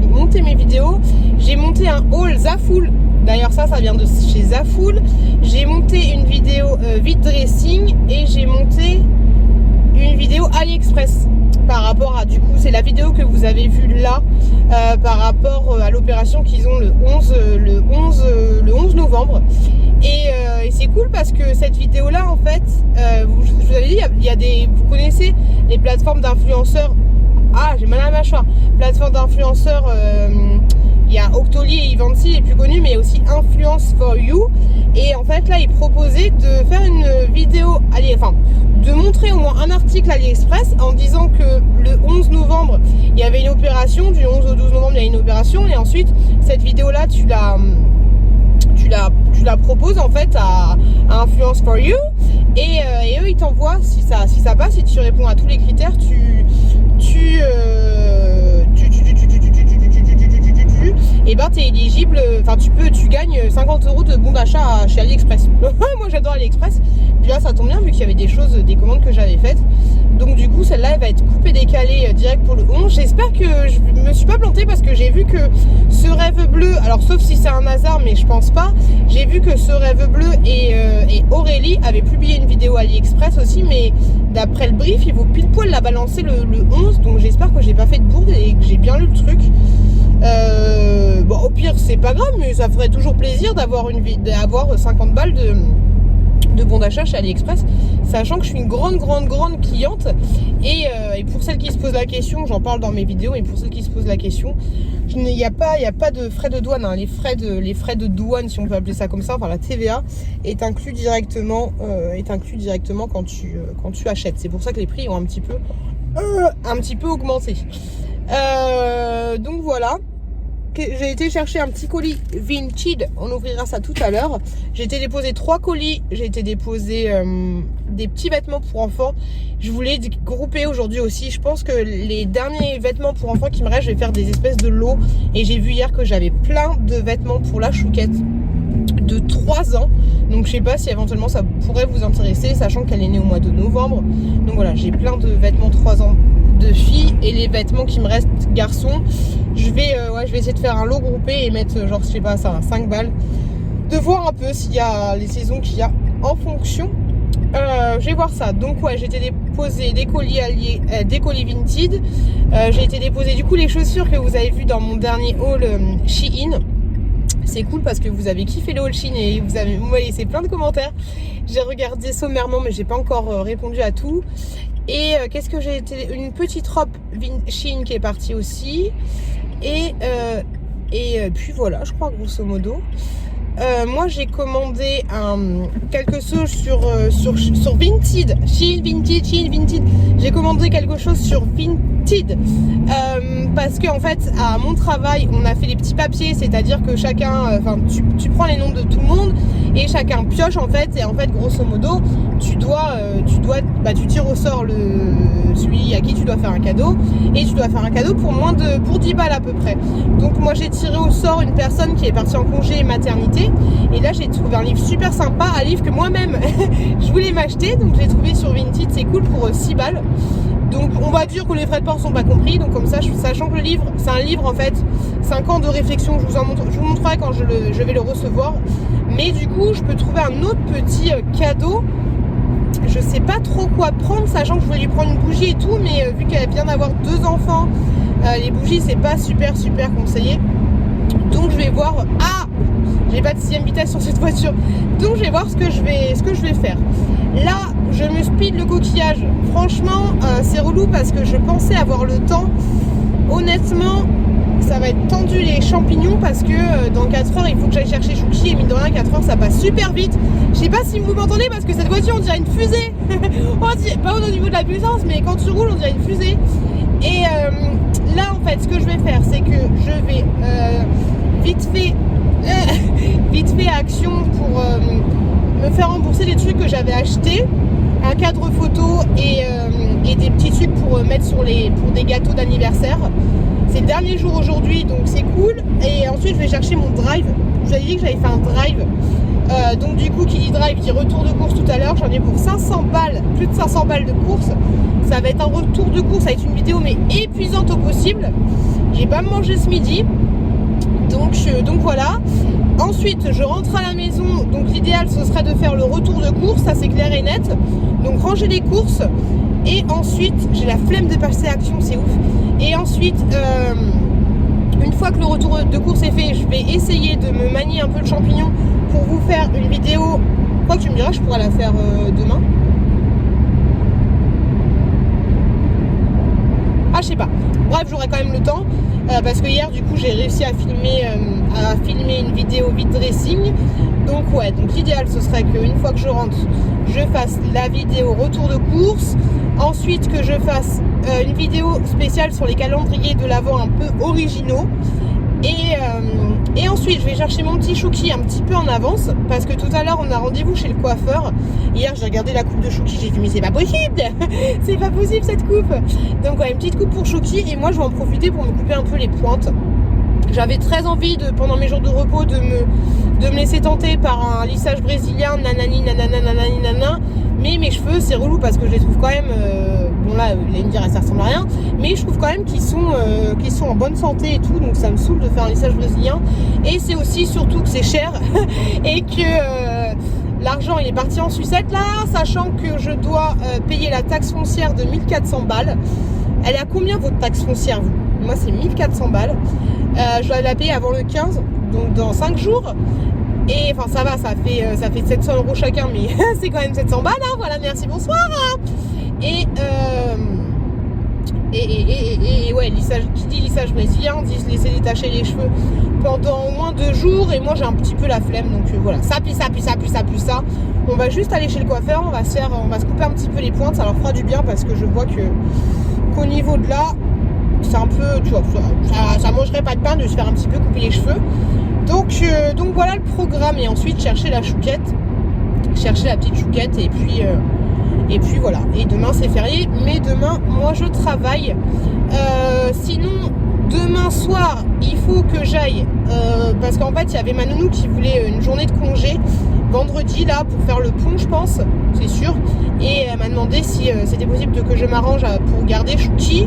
monté mes vidéos. J'ai monté un haul Zaful. D'ailleurs ça vient de chez Zaful. J'ai monté une vidéo vide dressing et j'ai monté une vidéo AliExpress. Par rapport à, du coup c'est la vidéo que vous avez vue là, par rapport à l'opération qu'ils ont le 11 novembre. Et c'est cool parce que cette vidéo là en fait, je vous avais dit, il y a vous connaissez les plateformes d'influenceurs. Ah j'ai mal à la mâchoire. Plateforme d'influenceurs, il y a Octoly et Ivanti les plus connus, mais il y a aussi Influence for You. Et en fait là ils proposaient de faire une vidéo, de montrer au moins un article AliExpress en disant que le 11 novembre il y avait une opération, du 11 au 12 novembre il y a une opération, et ensuite cette vidéo là tu la proposes en fait à Influence for You, et eux ils t'envoient, si ça passe, si tu réponds à tous les critères, et ben t'es éligible, enfin tu gagnes 50 € de bon d'achat chez AliExpress. Moi j'adore AliExpress, puis là ça tombe bien vu qu'il y avait des commandes que j'avais faites, Donc du coup celle-là elle va être coupée décalée direct pour le 11. J'espère que je me suis pas plantée parce que j'ai vu que ce rêve bleu, alors sauf si c'est un hasard mais je pense pas, j'ai vu que ce rêve bleu et Aurélie avaient publié une vidéo AliExpress aussi, mais d'après le brief il vaut pile poil la balancer le 11. Donc j'espère que j'ai pas fait de bourde et que j'ai bien lu le truc. Bon au pire c'est pas grave, mais ça ferait toujours plaisir d'avoir 50 balles de bon d'achat chez AliExpress, sachant que je suis une grande cliente et pour celles qui se posent la question, j'en parle dans mes vidéos, mais pour celles qui se posent la question, il n'y a pas de frais de douane, hein. Les frais de douane, si on peut appeler ça comme ça, enfin la TVA est inclus directement quand tu achètes. C'est pour ça que les prix ont un petit peu augmenté. Donc voilà. J'ai été chercher un petit colis Vinted, on ouvrira ça tout à l'heure. J'ai été déposer 3 colis, j'ai été déposer des petits vêtements pour enfants. Je voulais grouper aujourd'hui aussi, je pense que les derniers vêtements pour enfants qui me restent, je vais faire des espèces de lots. Et j'ai vu hier que j'avais plein de vêtements pour la chouquette de 3 ans. Donc je sais pas si éventuellement ça pourrait vous intéresser, sachant qu'elle est née au mois de novembre. Donc voilà, j'ai plein de vêtements 3 ans de filles et les vêtements qui me restent garçons, je vais essayer de faire un lot groupé et mettre genre je sais pas ça 5 balles, de voir un peu s'il y a les saisons qu'il y a en fonction. Je vais voir ça. Donc ouais, j'ai été déposer des colis Vinted. J'ai été déposer du coup les chaussures que vous avez vu dans mon dernier haul Shein. C'est cool parce que vous avez kiffé le haul Shein et vous m'avez laissé plein de commentaires. J'ai regardé sommairement mais j'ai pas encore répondu à tout. Et qu'est-ce que j'ai été, une petite robe Shein qui est partie aussi. Et puis voilà, je crois grosso modo. Moi j'ai commandé quelque chose sur Vinted. Shein Vinted. J'ai commandé quelque chose sur Vinted parce que en fait à mon travail on a fait les petits papiers, c'est-à-dire que chacun, tu prends les noms de tout le monde et chacun pioche en fait, et en fait grosso modo tu tires au sort celui à qui tu dois faire un cadeau, et tu dois faire un cadeau pour 10 balles à peu près. Donc moi j'ai tiré au sort une personne qui est partie en congé maternité, et là j'ai trouvé un livre super sympa, un livre que moi-même je voulais m'acheter, donc j'ai trouvé sur Vinted, c'est cool, pour 6 balles. Donc on va dire que les frais de port sont pas compris, donc comme ça, sachant que le livre, c'est un livre en fait 5 ans de réflexion, je vous montrerai quand je vais le recevoir. Mais du coup je peux trouver un autre petit cadeau. Je sais pas trop quoi prendre, sachant que je voulais lui prendre une bougie et tout, mais vu qu'elle vient d'avoir 2 enfants, les bougies c'est pas super conseillé. Donc je vais voir. Ah, j'ai pas de 6ème vitesse sur cette voiture, donc je vais voir ce que je vais faire. Là je me speed le coquillage. Franchement c'est relou parce que je pensais avoir le temps. Honnêtement ça va être tendu les champignons parce que dans 4 heures il faut que j'aille chercher Chouki, et mine de rien 4 heures ça passe super vite. Je sais pas si vous m'entendez parce que cette voiture on dirait une fusée. Pas au niveau de la puissance, mais quand tu roules on dirait une fusée. Et là en fait ce que je vais faire c'est que je vais vite fait action pour me faire rembourser des trucs que j'avais achetés, un cadre photo et des petits trucs pour mettre pour des gâteaux d'anniversaire. C'est le dernier jour aujourd'hui, donc c'est cool. Et ensuite je vais chercher mon drive. Je vous avais dit que j'avais fait un drive, donc du coup qui dit drive dit retour de course tout à l'heure. J'en ai pour 500 balles, plus de 500 balles de course. Ça va être un retour de course, ça va être une vidéo mais épuisante au possible. J'ai pas mangé ce midi, donc voilà. Ensuite je rentre à la maison, donc l'idéal ce serait de faire le retour de course, ça c'est clair et net. Donc ranger les courses, et ensuite j'ai la flemme de passer à action, c'est ouf. Et ensuite une fois que le retour de course est fait, je vais essayer de me manier un peu le champignon pour vous faire une vidéo. Quoi que tu me diras, je pourrais la faire demain. Ah je sais pas, bref j'aurai quand même le temps parce que hier du coup j'ai réussi à filmer une vidéo vide dressing. Donc ouais, donc l'idéal ce serait qu'une fois que je rentre je fasse la vidéo retour de course, ensuite que je fasse une vidéo spéciale sur les calendriers de l'Avent un peu originaux, et ensuite je vais chercher mon petit Chouki un petit peu en avance parce que tout à l'heure on a rendez-vous chez le coiffeur. Hier j'ai regardé la coupe de Chouki, j'ai dit mais c'est pas possible c'est pas possible cette coupe. Donc ouais, une petite coupe pour Chouki, et moi je vais en profiter pour me couper un peu les pointes. J'avais très envie pendant mes jours de repos de me laisser tenter par un lissage brésilien, nanani nanana nanani nanana, mais mes cheveux c'est relou parce que je les trouve quand même bon là, vous allez me dire, ça ressemble à rien. Mais je trouve quand même qu'ils sont en bonne santé et tout. Donc ça me saoule de faire un lissage brésilien. Et c'est aussi surtout que c'est cher. Et que l'argent, il est parti en sucette là. Sachant que je dois payer la taxe foncière de 1400 balles. Elle est à combien votre taxe foncière, vous? Moi, c'est 1400 balles. Je dois la payer avant le 15, donc dans 5 jours. Et enfin, ça va, ça fait 700 € chacun, mais c'est quand même 700 balles, hein, voilà, merci, bonsoir. Et ouais, qui dit lissage brésilien, dit se laisser détacher les cheveux pendant au moins 2 jours. Et moi, j'ai un petit peu la flemme, donc voilà, ça, puis ça, puis ça, puis ça, puis ça. On va juste aller chez le coiffeur, on va se couper un petit peu les pointes, ça leur fera du bien parce que je vois qu'au niveau de là, c'est un peu, tu vois, ça mangerait pas de pain de se faire un petit peu couper les cheveux. Donc voilà le programme. Et ensuite chercher la chouquette, chercher la petite chouquette et puis voilà. Et demain c'est férié, mais demain moi je travaille. Sinon demain soir il faut que j'aille parce qu'en fait il y avait ma nounou qui voulait une journée de congé vendredi là pour faire le pont, je pense, c'est sûr. Et elle m'a demandé si c'était possible que je m'arrange pour garder Chouki.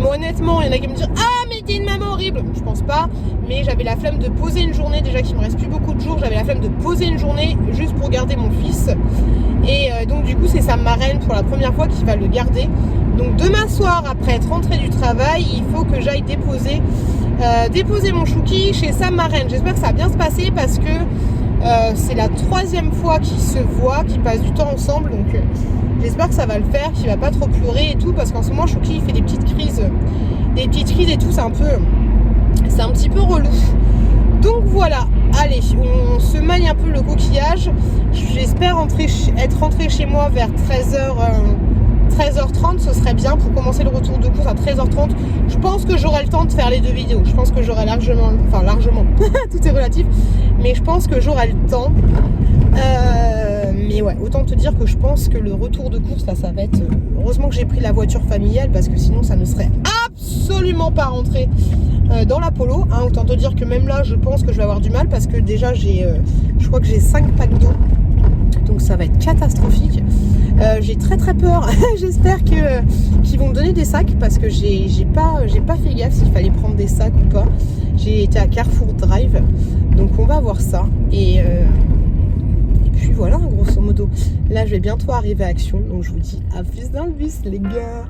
Honnêtement, il y en a qui me disent ah mais t'es une maman horrible. Je pense pas, mais j'avais la flemme de poser une journée, déjà qu'il me reste plus beaucoup de jours, j'avais la flemme de poser une journée juste pour garder mon fils. Et donc du coup c'est sa marraine pour la première fois qui va le garder. Donc demain soir, après être rentrée du travail, il faut que j'aille déposer mon Chouki chez sa marraine. J'espère que ça va bien se passer parce que c'est la 3e fois qu'ils se voient, qu'ils passent du temps ensemble. Donc j'espère que ça va le faire, qu'il va pas trop pleurer et tout, parce qu'en ce moment Chouki il fait des petites crises et tout, c'est un petit peu relou. Donc voilà, allez, on se maille un peu le coquillage. J'espère être rentrée chez moi vers 13h30, ce serait bien pour commencer le retour de course à 13h30. Je pense que j'aurai le temps de faire les 2 vidéos. Je pense que j'aurai largement, tout est relatif, mais je pense que j'aurai le temps. Mais ouais, autant te dire que je pense que le retour de course là, ça va être... Heureusement que j'ai pris la voiture familiale parce que sinon ça ne serait absolument pas rentré dans la Polo, hein. Autant te dire que même là, je pense que je vais avoir du mal parce que déjà je crois que j'ai 5 packs d'eau. Donc ça va être catastrophique. J'ai très peur. J'espère qu'ils vont me donner des sacs parce que j'ai pas fait gaffe s'il fallait prendre des sacs ou pas. J'ai été à Carrefour Drive, donc on va voir ça. Et puis voilà, grosso modo. Là, je vais bientôt arriver à Action, donc je vous dis à plus dans le bus, les gars.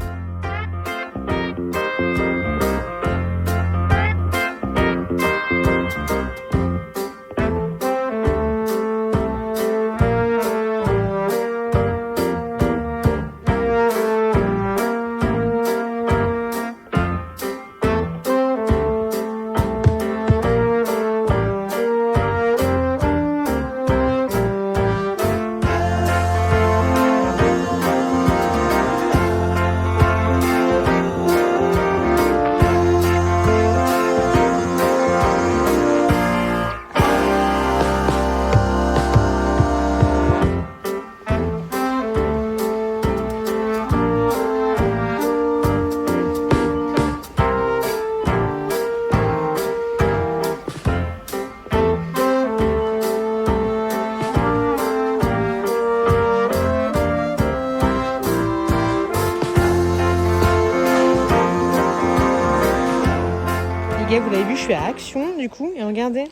Vous l'avez vu, je suis à Action du coup, et regardez,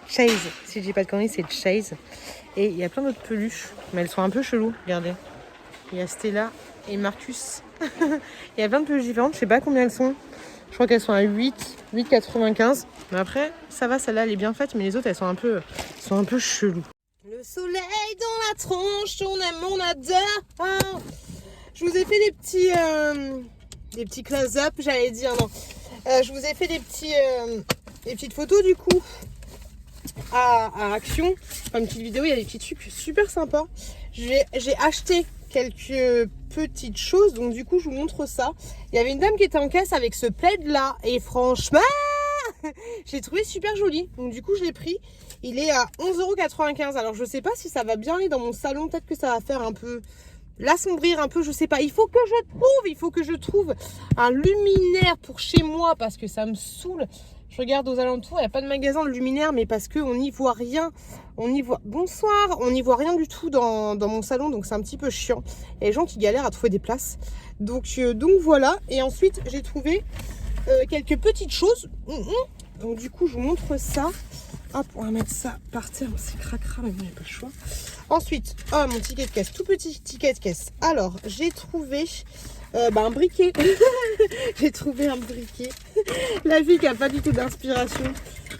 Chase, si je dis pas de conneries, c'est Chase, et il y a plein d'autres peluches, mais elles sont un peu cheloues, regardez, il y a Stella et Marcus, il y a plein de peluches différentes, je sais pas combien elles sont, je crois qu'elles sont à 8,95, mais après, ça va, celle-là elle est bien faite, mais les autres elles sont un peu cheloues. Le soleil dans la tronche, on aime, on adore. Je vous ai fait des petits close-up, j'allais dire, non. Je vous ai fait des petites photos du coup à Action, enfin, une petite vidéo, il y a des petits trucs super sympas. J'ai acheté quelques petites choses, donc du coup je vous montre ça. Il y avait une dame qui était en caisse avec ce plaid là et franchement je l'ai trouvé super joli, donc du coup je l'ai pris. Il est à 11,95 €. Alors je sais pas si ça va bien aller dans mon salon, peut-être que ça va faire un peu... l'assombrir un peu, je sais pas. Il faut que je trouve un luminaire pour chez moi parce que ça me saoule Je regarde aux alentours, il n'y a pas de magasin de luminaires, mais parce qu'on n'y voit rien. Bonsoir, on n'y voit rien du tout dans mon salon, donc c'est un petit peu chiant. Il y a des gens qui galèrent à trouver des places. Donc voilà, et ensuite j'ai trouvé quelques petites choses. Donc du coup je vous montre ça. Hop, on va mettre ça par terre, c'est cracra, mais bon, j'ai pas le choix. Ensuite, mon ticket de caisse, tout petit ticket de caisse. Alors, j'ai trouvé un briquet. J'ai trouvé un briquet. La fille qui a pas du tout d'inspiration.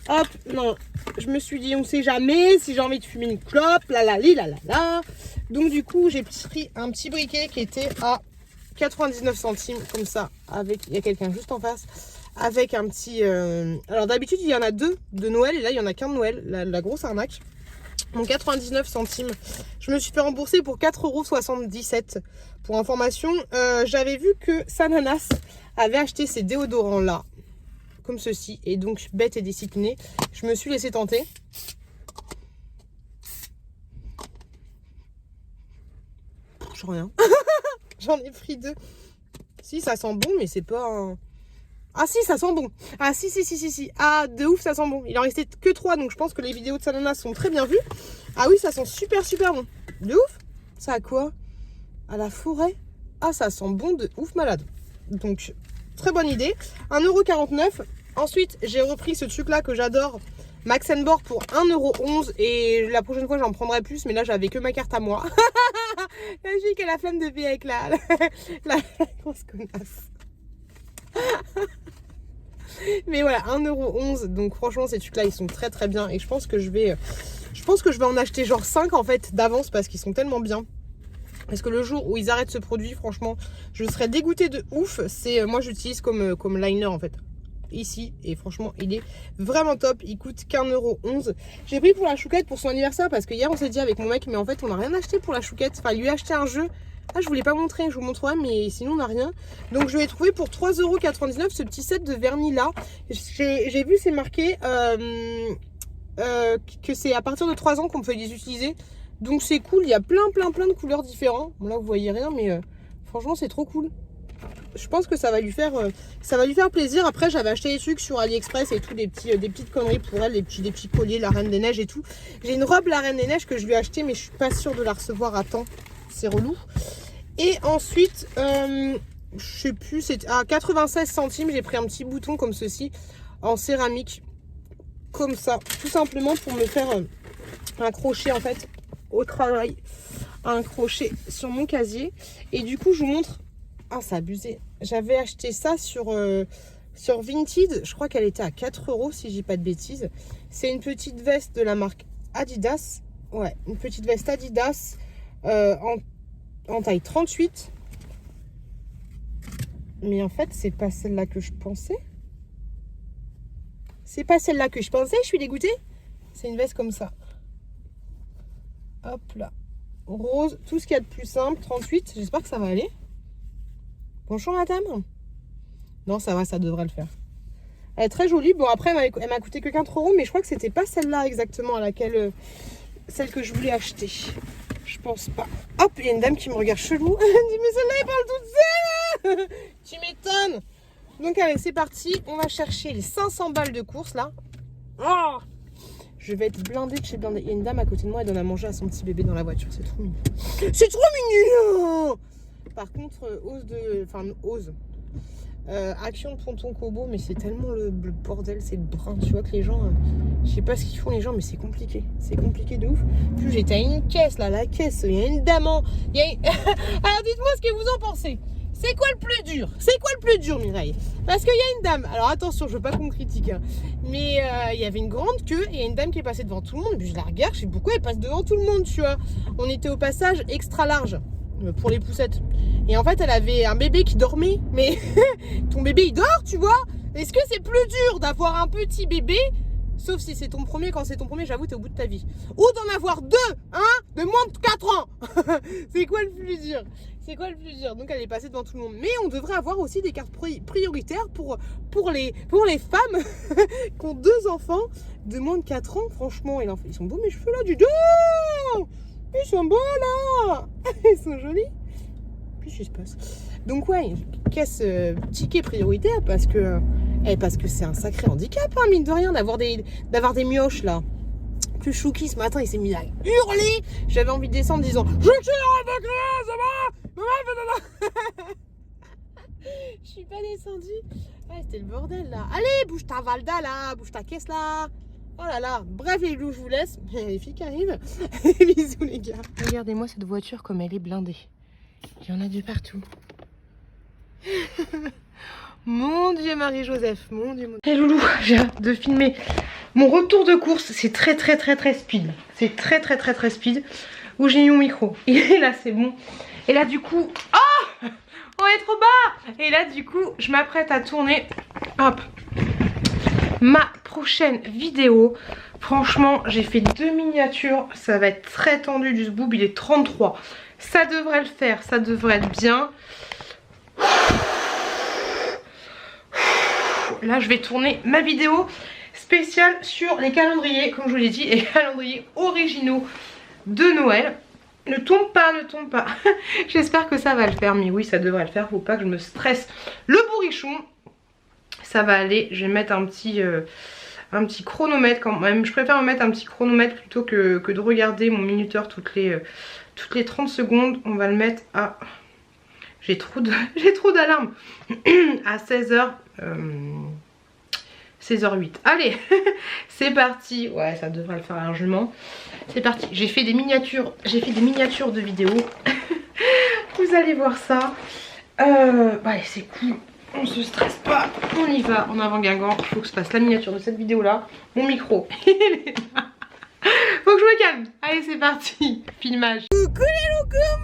Hop, non, je me suis dit, on sait jamais si j'ai envie de fumer une clope, la. Donc du coup, j'ai pris un petit briquet qui était à 99 centimes, comme ça, avec, il y a quelqu'un juste en face. Avec un petit... Alors d'habitude il y en a 2 de Noël et là il y en a qu'un de Noël, la grosse arnaque. Donc 99 centimes. Je me suis fait rembourser pour 4,77 €. Pour information, j'avais vu que Sananas avait acheté ces déodorants là, comme ceci. Et donc bête et disciplinée, je me suis laissé tenter. J'en ai rien. J'en ai pris 2. Si ça sent bon mais c'est pas un... Ah si, ça sent bon. Ah si. Ah, de ouf, ça sent bon. Il en restait que 3, donc je pense que les vidéos de Sananas sont très bien vues. Ah oui, ça sent super bon. De ouf. Ça a quoi? À la forêt. Ah, ça sent bon de ouf malade. Donc, très bonne idée. 1,49 €. Ensuite, j'ai repris ce truc-là que j'adore. Max & Bor pour 1,11 €. Et la prochaine fois, j'en prendrai plus. Mais là, j'avais que ma carte à moi. La fille qui a la flamme de paix avec la grosse connasse. Mais voilà, 1,11 €. Donc franchement ces trucs là ils sont très bien. Et je pense que je vais en acheter genre 5 en fait d'avance, parce qu'ils sont tellement bien. Parce que le jour où ils arrêtent ce produit, franchement je serais dégoûtée de ouf. C'est moi j'utilise comme liner en fait ici, et franchement il est vraiment top. Il coûte qu'1,11 €. J'ai pris pour la chouquette pour son anniversaire, parce que hier on s'est dit avec mon mec, mais en fait on n'a rien acheté pour la chouquette. Enfin, lui a acheté un jeu. Ah, je voulais pas montrer, je vous montrerai, mais sinon on n'a rien. Donc je l'ai trouvé pour 3,99 € ce petit set de vernis là. J'ai vu c'est marqué que c'est à partir de 3 ans qu'on peut les utiliser. Donc c'est cool, il y a plein de couleurs différentes. Bon là vous voyez rien, mais franchement c'est trop cool. Je pense que ça va lui faire plaisir. Après j'avais acheté des trucs sur AliExpress et tout, des petites conneries pour elle, des petits colliers, la Reine des Neiges et tout. J'ai une robe la Reine des Neiges que je lui ai achetée, mais je suis pas sûre de la recevoir à temps. C'est relou. Et ensuite, je sais plus, c'est à 96 centimes, j'ai pris un petit bouton comme ceci, en céramique, comme ça, tout simplement pour me faire un crochet en fait au travail, un crochet sur mon casier. Et du coup, je vous montre. Ah, c'est abusé. J'avais acheté ça sur Vinted, je crois qu'elle était à 4 € si je dis pas de bêtises. C'est une petite veste de la marque Adidas. Ouais, une petite veste Adidas en taille 38. Mais en fait, c'est pas celle-là que je pensais. C'est pas celle-là que je pensais, je suis dégoûtée. C'est une veste comme ça. Hop là. Rose, tout ce qu'il y a de plus simple. 38, j'espère que ça va aller. Bonjour madame. Non, ça va, ça devrait le faire. Elle est très jolie. Bon, après, elle m'a coûté que 4 €, mais je crois que c'était pas celle-là exactement à laquelle... celle que je voulais acheter. Je pense pas. Hop, il y a une dame qui me regarde chelou. Elle me dit, mais celle-là, elle parle toute seule. Tu m'étonnes. Donc, allez, c'est parti. On va chercher les 500 balles de course, là. Oh, je vais être blindée de chez blindée. Il y a une dame à côté de moi, elle donne à manger à son petit bébé dans la voiture. C'est trop mignon. C'est trop mignon. Par contre, Action de Tonton Kobo, mais c'est tellement le bordel, c'est le brin. Tu vois que les gens, je sais pas ce qu'ils font les gens, mais c'est compliqué. C'est compliqué de ouf. Puis j'étais à une caisse, là, la caisse, il y a une dame Alors dites-moi ce que vous en pensez. C'est quoi le plus dur? C'est quoi le plus dur, Mireille? Parce qu'il y a une dame, alors attention, je veux pas qu'on me critique, hein, mais il y avait une grande queue et il y a une dame qui est passée devant tout le monde. Et puis je la regarde, je sais pourquoi elle passe devant tout le monde, tu vois. On était au passage extra large pour les poussettes. Et en fait, elle avait un bébé qui dormait. Mais ton bébé, il dort, tu vois? Est-ce que c'est plus dur d'avoir un petit bébé? Sauf si c'est ton premier. Quand c'est ton premier, j'avoue, t'es au bout de ta vie. Ou d'en avoir 2, hein, de moins de 4 ans. C'est quoi le plus dur? C'est quoi le plus dur? Donc elle est passée devant tout le monde. Mais on devrait avoir aussi des cartes prioritaires pour les femmes qui ont 2 enfants de moins de 4 ans. Franchement, ils sont beaux mes cheveux là, du dos. Ils sont beaux là. Ils sont jolis. Qu'est-ce qui se passe? Donc ouais, caisse ticket prioritaire, parce que Eh, parce que c'est un sacré handicap, hein, mine de rien, d'avoir des mioches là. Plus Chouki ce matin, il s'est mis à hurler. J'avais envie de descendre en disant je tire avec là, ça va. Maman, je suis pas descendue. Ouais, c'était le bordel là. Allez, bouge ta Valda là, bouge ta caisse là. Oh là là. Bref, les loups, je vous laisse. Il y a les filles qui arrivent. Bisous les gars. Regardez-moi cette voiture comme elle est blindée. Il y en a de partout. Mon Dieu, Marie-Joseph, mon Dieu, mon Dieu. Hey loulou, j'ai hâte de filmer mon retour de course. C'est très speed. C'est très speed. Où j'ai mis mon micro. Et là, c'est bon. Et là, du coup... Oh, on est trop bas. Et là, du coup, je m'apprête à tourner. Hop. Ma prochaine vidéo. Franchement, j'ai fait 2 miniatures. Ça va être très tendu du boob. Il est 33. Ça devrait le faire. Ça devrait être bien. Là, je vais tourner ma vidéo spéciale sur les calendriers, comme je vous l'ai dit, les calendriers originaux de Noël. Ne tombe pas, ne tombe pas. J'espère que ça va le faire, mais oui, ça devrait le faire. Faut pas que je me stresse le bourrichon. Ça va aller. Je vais mettre un petit chronomètre quand même. Je préfère me mettre un petit chronomètre plutôt que de regarder mon minuteur toutes les 30 secondes. On va le mettre à... J'ai trop d'alarmes. À 16h. 16h08. Allez, c'est parti. Ouais, ça devrait le faire largement. C'est parti. J'ai fait des miniatures de vidéos. Vous allez voir ça. Ouais, c'est cool. On se stresse pas. On y va en avant Guingamp. Il faut que je fasse la miniature de cette vidéo là. Mon micro. Faut que je me calme. Allez, c'est parti. Filmage. Coucou les loukoum.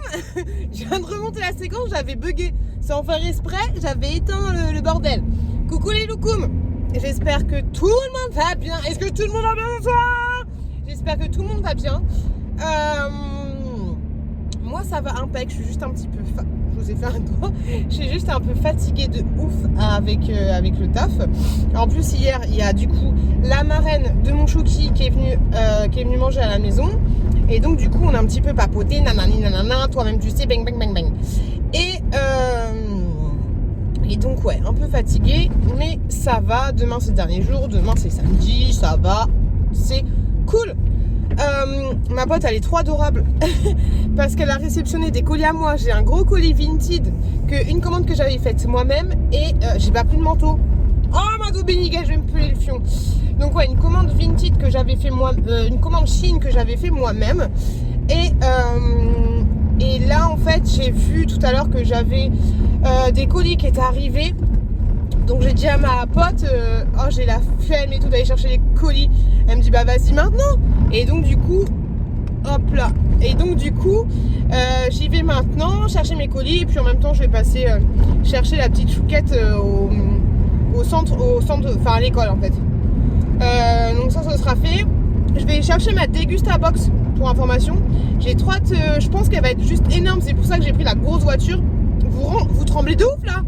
Je viens de remonter la séquence, j'avais bugué. Sans faire exprès, j'avais éteint le bordel. Coucou les loukoum. J'espère que tout le monde va bien. Est-ce que tout le monde va bien ce soir? J'espère que tout le monde va bien. Moi ça va impec, je suis juste un petit peu... Je vous ai fait un doigt. Je suis juste un peu fatiguée de ouf avec le taf. En plus hier, il y a du coup la marraine de mon Chouki qui est venue manger à la maison. Et donc du coup on a un petit peu papoté, nanani nanana, toi-même tu sais, bang bang bang bang. Et donc ouais, un peu fatiguée, mais ça va. Demain c'est le dernier jour, demain c'est samedi, ça va, c'est cool. Ma pote elle est trop adorable parce qu'elle a réceptionné des colis à moi. J'ai un gros colis Vinted, une commande que j'avais faite moi-même et j'ai pas pris de manteau. Oh ma béniga, je vais me peler le fion. Donc ouais, une commande Vinted que j'avais fait moi, une commande Shein que j'avais fait moi-même. Et là en fait j'ai vu tout à l'heure que j'avais des colis qui étaient arrivés. Donc j'ai dit à ma pote, oh j'ai la flemme et tout d'aller chercher les colis. Elle me dit bah vas-y maintenant. Et donc du coup, hop là. Et donc du coup, j'y vais maintenant chercher mes colis. Et puis en même temps je vais passer chercher la petite chouquette au centre, enfin à l'école en fait. Donc ça sera fait. Je vais chercher ma Dégusta Box pour information. J'ai trop hâte, je pense qu'elle va être juste énorme. C'est pour ça que j'ai pris la grosse voiture. Vous tremblez de ouf là.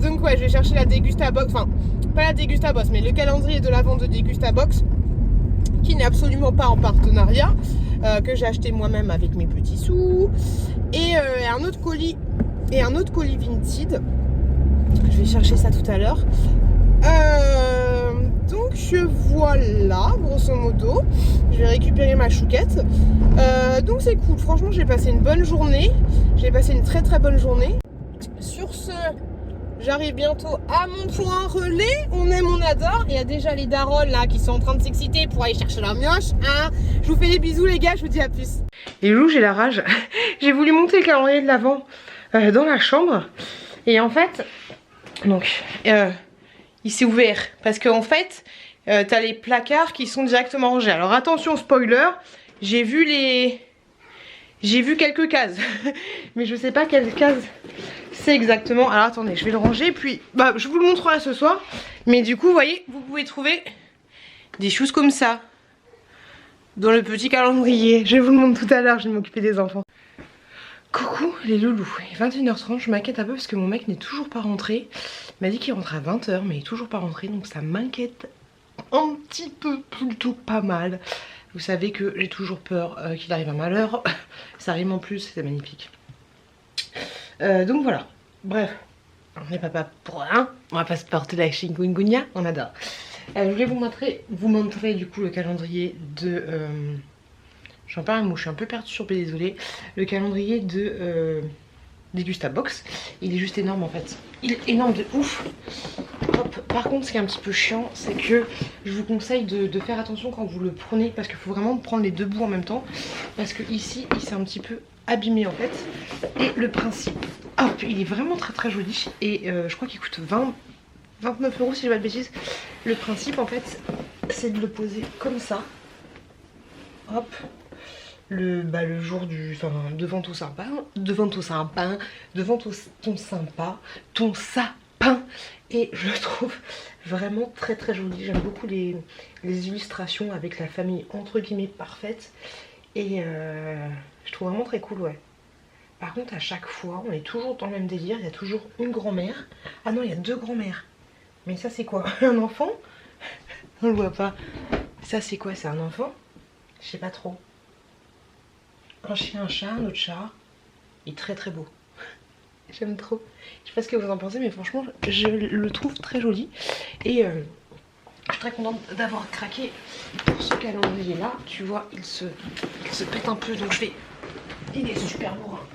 Donc ouais, je vais chercher la Dégusta Box. Enfin, pas la Dégusta Box, mais le calendrier de la vente de Dégusta Box, qui n'est absolument pas en partenariat, que j'ai acheté moi-même avec mes petits sous. Et un autre colis Vinted. Je vais chercher ça tout à l'heure. Donc voilà, grosso modo. Je vais récupérer ma chouquette. Donc c'est cool, franchement j'ai passé une bonne journée. J'ai passé une très bonne journée. Sur ce, j'arrive bientôt à mon point relais. On aime, on adore. Il y a déjà les darons là qui sont en train de s'exciter pour aller chercher leur mioche, hein. Je vous fais des bisous les gars, je vous dis à plus. Et loup, j'ai la rage. J'ai voulu monter le calendrier de l'Avent dans la chambre. Et en fait, donc... il s'est ouvert parce qu'en fait t'as les placards qui sont directement rangés. Alors attention spoiler, j'ai vu quelques cases mais je sais pas quelles cases c'est exactement. Alors attendez, je vais le ranger puis bah je vous le montrerai ce soir. Mais du coup vous voyez, vous pouvez trouver des choses comme ça dans le petit calendrier. Je vais vous le montrer tout à l'heure, je vais m'occuper des enfants. Coucou les loulous, il est 21h30, je m'inquiète un peu parce que mon mec n'est toujours pas rentré. Il m'a dit qu'il rentrait à 20h mais il est toujours pas rentré, donc ça m'inquiète un petit peu, plutôt pas mal. Vous savez que j'ai toujours peur qu'il arrive un malheur. Ça rime en plus, c'est magnifique. Donc voilà, bref, on n'est pas pour rien. On va pas se porter la chikungunya, on adore. Je voulais vous montrer du coup le calendrier de... J'en parle un mot, je suis un peu perturbée, désolée. Le calendrier de Dégustabox. Il est juste énorme en fait. Il est énorme de ouf. Hop. Par contre, ce qui est un petit peu chiant, c'est que je vous conseille de faire attention quand vous le prenez, parce qu'il faut vraiment prendre les deux bouts en même temps. Parce que ici, il s'est un petit peu abîmé en fait. Et le principe, hop, il est vraiment très très joli. Et je crois qu'il coûte 29 € si je dis pas de bêtises. Le principe en fait, c'est de le poser comme ça. Hop. Le jour du... Enfin, devant ton sapin. Et je le trouve vraiment très très joli. J'aime beaucoup les illustrations avec la famille entre guillemets parfaite. Et je trouve vraiment très cool, ouais. Par contre, à chaque fois, on est toujours dans le même délire. Il y a toujours une grand-mère. Ah non, il y a deux grand-mères. Mais ça, c'est quoi? Un enfant? On le voit pas. Ça, c'est quoi? C'est un enfant? Je sais pas trop. Un chien, un chat, un autre chat. Il est très très beau. J'aime trop. Je sais pas ce que vous en pensez, mais franchement, je le trouve très joli. Et je suis très contente d'avoir craqué pour ce calendrier là. Tu vois, il se pète un peu, donc je vais... Il est super lourd.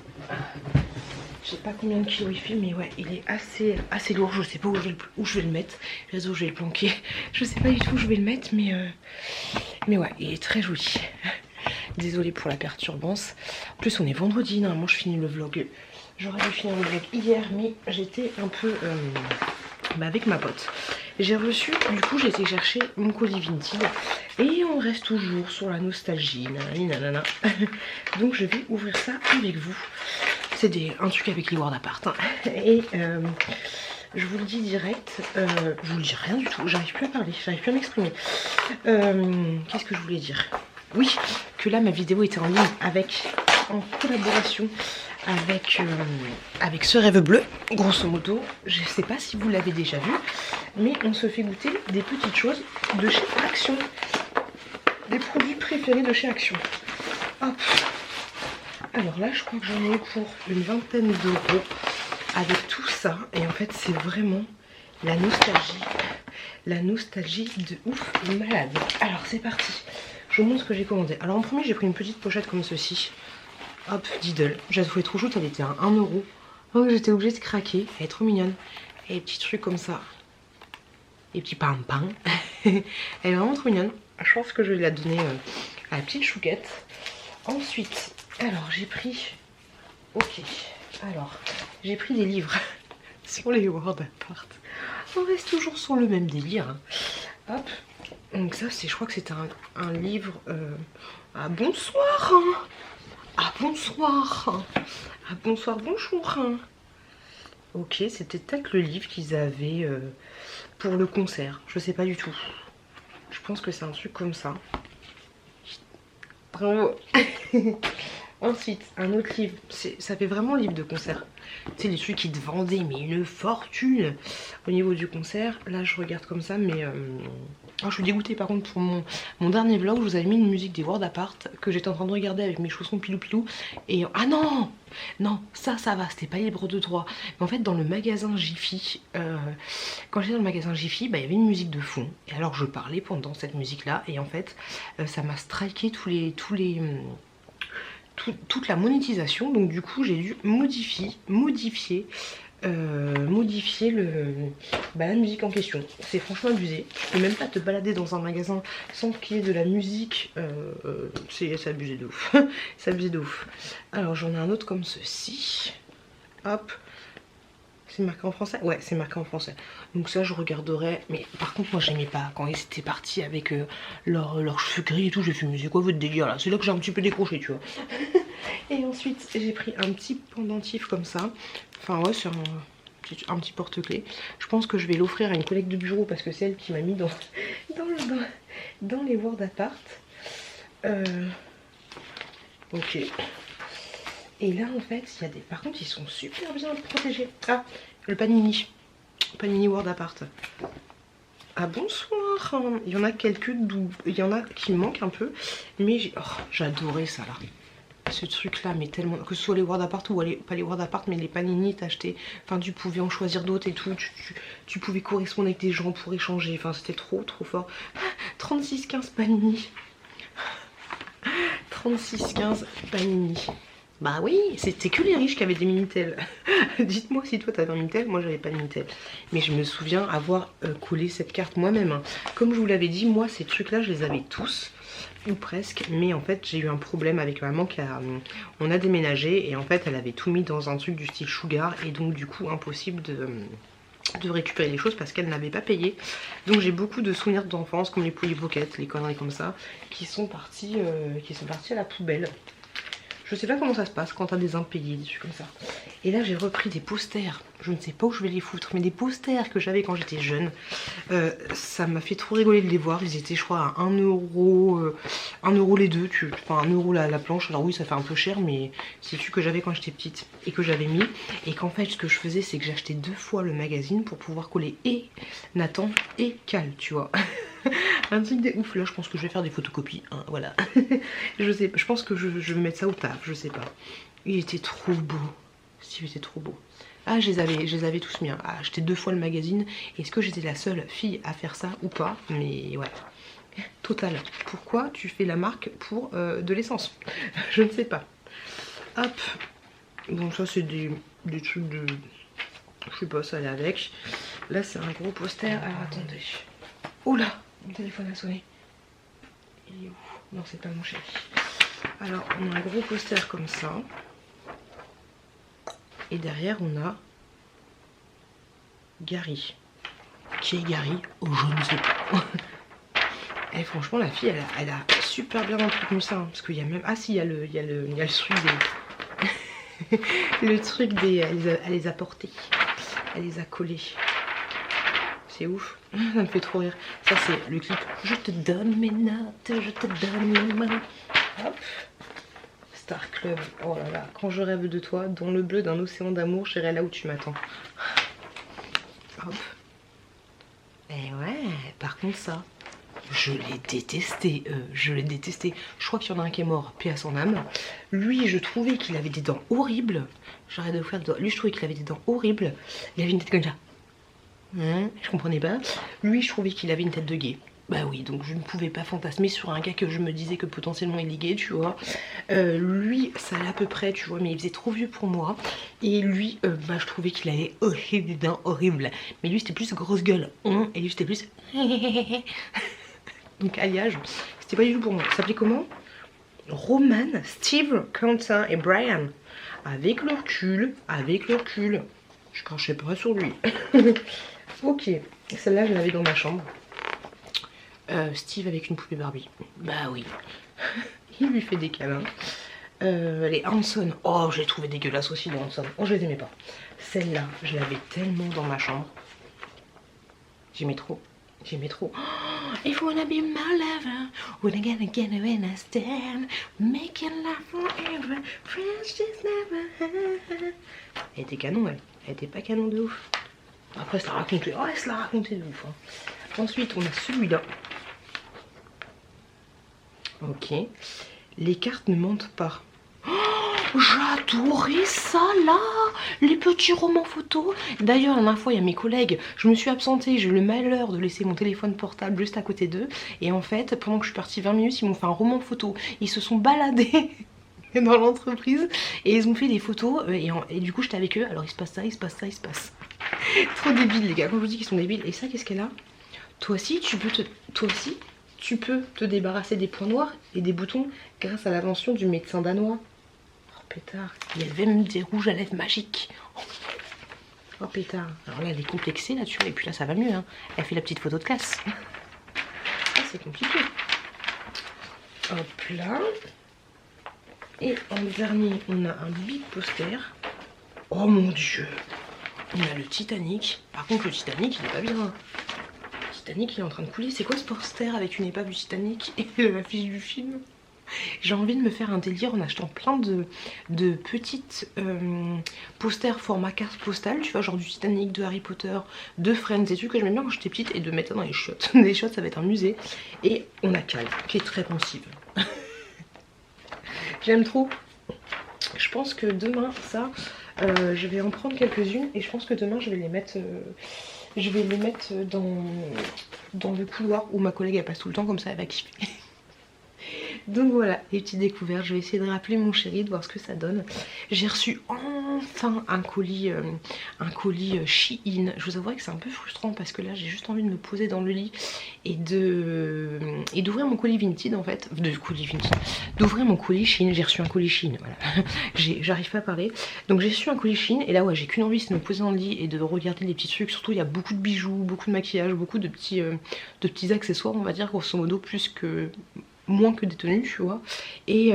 Je sais pas combien de kilos il fait, mais ouais, il est assez lourd. Je sais pas où je vais le mettre. Je sais où je vais le planquer. Je sais pas du tout où je vais le mettre, mais ouais, il est très joli. Désolée pour la perturbance. En plus, on est vendredi. Normalement, je finis le vlog. J'aurais dû finir le vlog hier, mais j'étais un peu avec ma pote. J'ai reçu, du coup, j'ai été chercher mon colis Vinted. Et on reste toujours sur la nostalgie. Nanana. Donc, je vais ouvrir ça avec vous. C'est un truc avec les Word Apart. Hein. Et je vous le dis direct. Je vous le dis rien du tout. J'arrive plus à parler. J'arrive plus à m'exprimer. Qu'est-ce que je voulais dire? Oui, que là ma vidéo était en ligne en collaboration avec Ce Rêve Bleu, grosso modo. Je sais pas si vous l'avez déjà vu, mais on se fait goûter des petites choses de chez Action. Des produits préférés de chez Action. Hop. Alors là, je crois que j'en ai pour une vingtaine d'euros avec tout ça. Et en fait, c'est vraiment la nostalgie. La nostalgie de ouf malade. Alors, c'est parti. Je vous montre ce que j'ai commandé. Alors en premier, j'ai pris une petite pochette comme ceci. Hop, Diddle. Je la trouvais trop chouette, elle était à 1 €. Donc j'étais obligée de craquer. Elle est trop mignonne. Et les petits trucs comme ça. Les petits pain. Elle est vraiment trop mignonne. Je pense que je vais la donner à la petite chouquette. Ensuite, alors j'ai pris... Ok. Alors, j'ai pris des livres sur les Word Apart. On reste toujours sur le même délire. Hein. Hop. Donc ça, je crois que c'est un livre... Ah bonsoir. Ah bonsoir. Ah bonsoir, bonjour. Ok, c'était peut-être le livre qu'ils avaient pour le concert. Je sais pas du tout. Je pense que c'est un truc comme ça. Bravo. Ensuite, un autre livre. Ça fait vraiment livre de concert. C'est les trucs qui te vendaient mais une fortune au niveau du concert. Là, je regarde comme ça, mais... je suis dégoûtée par contre pour mon dernier vlog. Je vous avais mis une musique des Word Apart que j'étais en train de regarder avec mes chaussons pilou. Et... Ah non. Non, ça va, c'était pas libre de droit. Mais en fait, dans le magasin Jiffy, quand j'étais dans le magasin Jiffy, il y avait une musique de fond. Et alors, je parlais pendant cette musique-là. Et en fait, ça m'a striké toute la monétisation. Donc du coup, j'ai dû modifier la musique en question. C'est franchement abusé. Tu peux même pas te balader dans un magasin sans qu'il y ait de la musique. C'est abusé de ouf. C'est abusé de ouf. Alors j'en ai un autre comme ceci. Hop. C'est marqué en français? Ouais, c'est marqué en français. Donc ça, je regarderai. Mais par contre, moi, j'aimais pas. Quand ils étaient partis avec leurs cheveux gris et tout, j'ai fait, mais c'est quoi votre délire là? C'est là que j'ai un petit peu décroché, tu vois. Et ensuite, j'ai pris un petit pendentif comme ça. Enfin, ouais, c'est un petit porte-clés. Je pense que je vais l'offrir à une collègue de bureau parce que c'est elle qui m'a mis dans les Word Apart. Ok. Et là, en fait, il y a des... Par contre, ils sont super bien protégés. Ah, le Panini Word Apart. Ah, bonsoir. Il y en a quelques d'où... Il y en a qui me manquent un peu. Mais j'adorais ça, là. ce truc là, mais tellement, que ce soit les Word Apart ou pas les Word Apart, mais les Panini t'achetais, enfin tu pouvais en choisir d'autres et tout, tu pouvais correspondre avec des gens pour échanger, enfin c'était trop fort. 36,15 Panini. 36,15 Panini. Bah oui, c'était que les riches qui avaient des Minitel. Dites-moi si toi t'avais un Minitel, moi j'avais pas de Minitel. Mais je me souviens avoir collé cette carte moi-même. Hein. Comme je vous l'avais dit, moi ces trucs là je les avais tous. Ou presque, mais en fait j'ai eu un problème avec maman qui a, on a déménagé et en fait elle avait tout mis dans un truc du style Sugar et donc du coup impossible de récupérer les choses parce qu'elle n'avait pas payé. Donc j'ai beaucoup de souvenirs d'enfance comme les poulies Pocket, les conneries comme ça qui sont partis à la poubelle. Je sais pas comment ça se passe quand t'as des impayés, des trucs comme ça. Et là j'ai repris des posters, je ne sais pas où je vais les foutre, mais des posters que j'avais quand j'étais jeune. Ça m'a fait trop rigoler de les voir, ils étaient je crois à 1€, 1€ les deux, enfin 1€ la planche. Alors oui ça fait un peu cher, mais c'est celui que j'avais quand j'étais petite et que j'avais mis. Et qu'en fait ce que je faisais c'est que j'achetais 2 fois le magazine pour pouvoir coller et Nathan et Cal, tu vois. Un truc de ouf. Là je pense que je vais faire des photocopies, hein, voilà. Je pense que je vais mettre ça au taf, je sais pas. Il était trop beau. Steve était trop beau. Ah je les avais tous mis, hein. Ah, acheté 2 fois le magazine. Est-ce que j'étais la seule fille à faire ça ou pas? Mais ouais. Total. Pourquoi tu fais la marque pour de l'essence? Je ne sais pas. Hop. Bon ça c'est des trucs de... Je sais pas, ça allait avec. Là c'est un gros poster. Alors attendez. Oula, mon téléphone a sonné. Il est où? Non, c'est pas mon chéri. Alors, on a un gros poster comme ça. Et derrière, on a Gary. Qui est Gary? Oh, je ne sais pas. Et franchement, la fille, elle a super bien entretenu ça. Hein, parce qu'il y a même... Ah si, il y a le truc des... le truc des... Elle les a portés. Elle les a collés. C'est ouf, ça me fait trop rire. Ça c'est le clip. Je te donne mes notes, je te donne mes mains. Hop. Star Club. Oh là là, quand je rêve de toi, dans le bleu d'un océan d'amour, j'irai là où tu m'attends. Hop. Et ouais, par contre ça, je l'ai détesté. Je l'ai détesté. Je crois qu'il y en a un qui est mort, paix à son âme. Lui, je trouvais qu'il avait des dents horribles. J'arrête de vous faire des doigts. Lui, je trouvais qu'il avait des dents horribles. Il avait une tête comme ça. Je comprenais pas. Lui je trouvais qu'il avait une tête de gay. Bah oui, donc je ne pouvais pas fantasmer sur un gars que je me disais que potentiellement il est gay, tu vois. Lui ça allait à peu près, tu vois, mais il faisait trop vieux pour moi. Et lui bah je trouvais qu'il avait horrible, des dents horribles. Mais lui c'était plus grosse gueule, et lui c'était plus donc alliage, c'était pas du tout pour moi. Ça s'appelait comment? Roman, Steve, Quentin et Brian. Avec le recul, je crachais pas sur lui. Ok, celle-là je l'avais dans ma chambre. Steve avec une poupée Barbie. Bah oui. Il lui fait des câlins. Les Hanson. Oh, je les trouvais dégueulasses aussi, les Hanson. Oh, je les aimais pas. Celle-là, je l'avais tellement dans ma chambre. J'aimais trop. J'aimais trop. Oh, if you wanna be my lover, we're gonna get when I stand, making love forever, friends just never. Elle était canon, elle. Elle était pas canon de ouf. Après, elle se la racontait. Oh, elle se la racontait de ouf. Hein. Ensuite, on a celui-là. Ok. Les cartes ne mentent pas. Oh, j'adorais ça là. Les petits romans photos. D'ailleurs, la dernière fois, il y a mes collègues. Je me suis absentée. J'ai eu le malheur de laisser mon téléphone portable juste à côté d'eux. Et en fait, pendant que je suis partie 20 minutes, ils m'ont fait un roman photo. Ils se sont baladés dans l'entreprise. Et ils ont fait des photos. Et du coup, j'étais avec eux. Alors, il se passe ça, il se passe ça, il se passe. Trop débile, les gars. Quand je vous dis qu'ils sont débiles. Et ça, qu'est-ce qu'elle a? Toi aussi, tu peux te débarrasser des points noirs et des boutons grâce à l'invention du médecin danois. Oh pétard, il y avait même des rouges à lèvres magiques. Oh pétard. Alors là elle est complexée là tu vois, et puis là ça va mieux hein. Elle fait la petite photo de classe. Ah c'est compliqué. Hop là. Et en dernier on a un big poster. Oh mon dieu. On a le Titanic. Par contre le Titanic il est pas bien. Titanic il est en train de couler. C'est quoi ce poster avec une épave du Titanic et l'affiche du film? J'ai envie de me faire un délire en achetant plein de petites posters format carte postale, tu vois, genre du Titanic, de Harry Potter, de Friends, des trucs que j'aimais bien quand j'étais petite, et de mettre ça dans les chiottes. Les chiottes ça va être un musée. Et on a Cal qui est très pensive. J'aime trop. je pense que demain ça je vais en prendre quelques-unes et je pense que demain je vais les mettre dans le couloir où ma collègue elle passe tout le temps, comme ça elle va kiffer. Donc voilà, les petites découvertes. Je vais essayer de rappeler mon chéri, de voir ce que ça donne. J'ai reçu enfin un colis Shein. Je vous avouerai que c'est un peu frustrant parce que là j'ai juste envie de me poser dans le lit et d'ouvrir mon colis Vinted en fait. D'ouvrir mon colis Shein. J'ai reçu un colis Shein, voilà. J'arrive pas à parler. Donc j'ai reçu un colis Shein et là ouais, j'ai qu'une envie, c'est de me poser dans le lit et de regarder les petits trucs. Surtout il y a beaucoup de bijoux, beaucoup de maquillage, beaucoup de petits accessoires, on va dire, grosso modo, moins que des tenues, tu vois. Et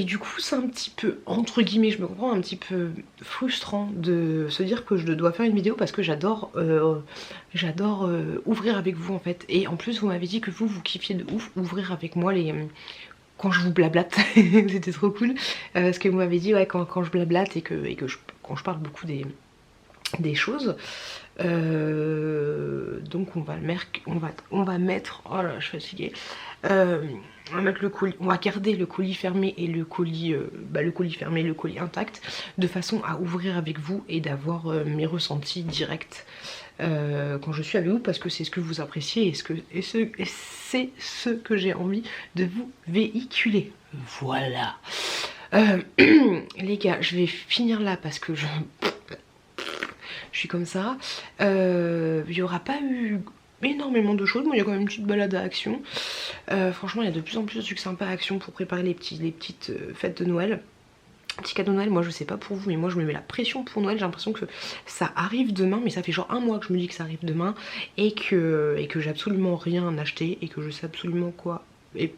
du coup c'est un petit peu, entre guillemets, je me comprends, un petit peu frustrant de se dire que je dois faire une vidéo parce que j'adore ouvrir avec vous en fait. Et en plus vous m'avez dit que vous kiffiez de ouf ouvrir avec moi quand je vous blablate. C'était trop cool parce que vous m'avez dit ouais, quand je blablate et quand je parle beaucoup des choses. Donc on va mettre, oh là je suis fatiguée, on va mettre le colis, on va garder le colis fermé et le colis fermé, le colis intact, de façon à ouvrir avec vous et d'avoir mes ressentis directs quand je suis avec vous, parce que c'est ce que vous appréciez et c'est ce que j'ai envie de vous véhiculer. Voilà. Les gars, je vais finir là parce que je suis comme ça. Il n'y aura pas eu énormément de choses, mais il y a quand même une petite balade à Action. Franchement il y a de plus en plus de trucs sympas à Action pour préparer les petites fêtes de Noël. Petit cadeau de Noël, moi je sais pas pour vous, mais moi je me mets la pression pour Noël. J'ai l'impression que ça arrive demain, mais ça fait genre un mois que je me dis que ça arrive demain et que j'ai absolument rien acheté et que je sais absolument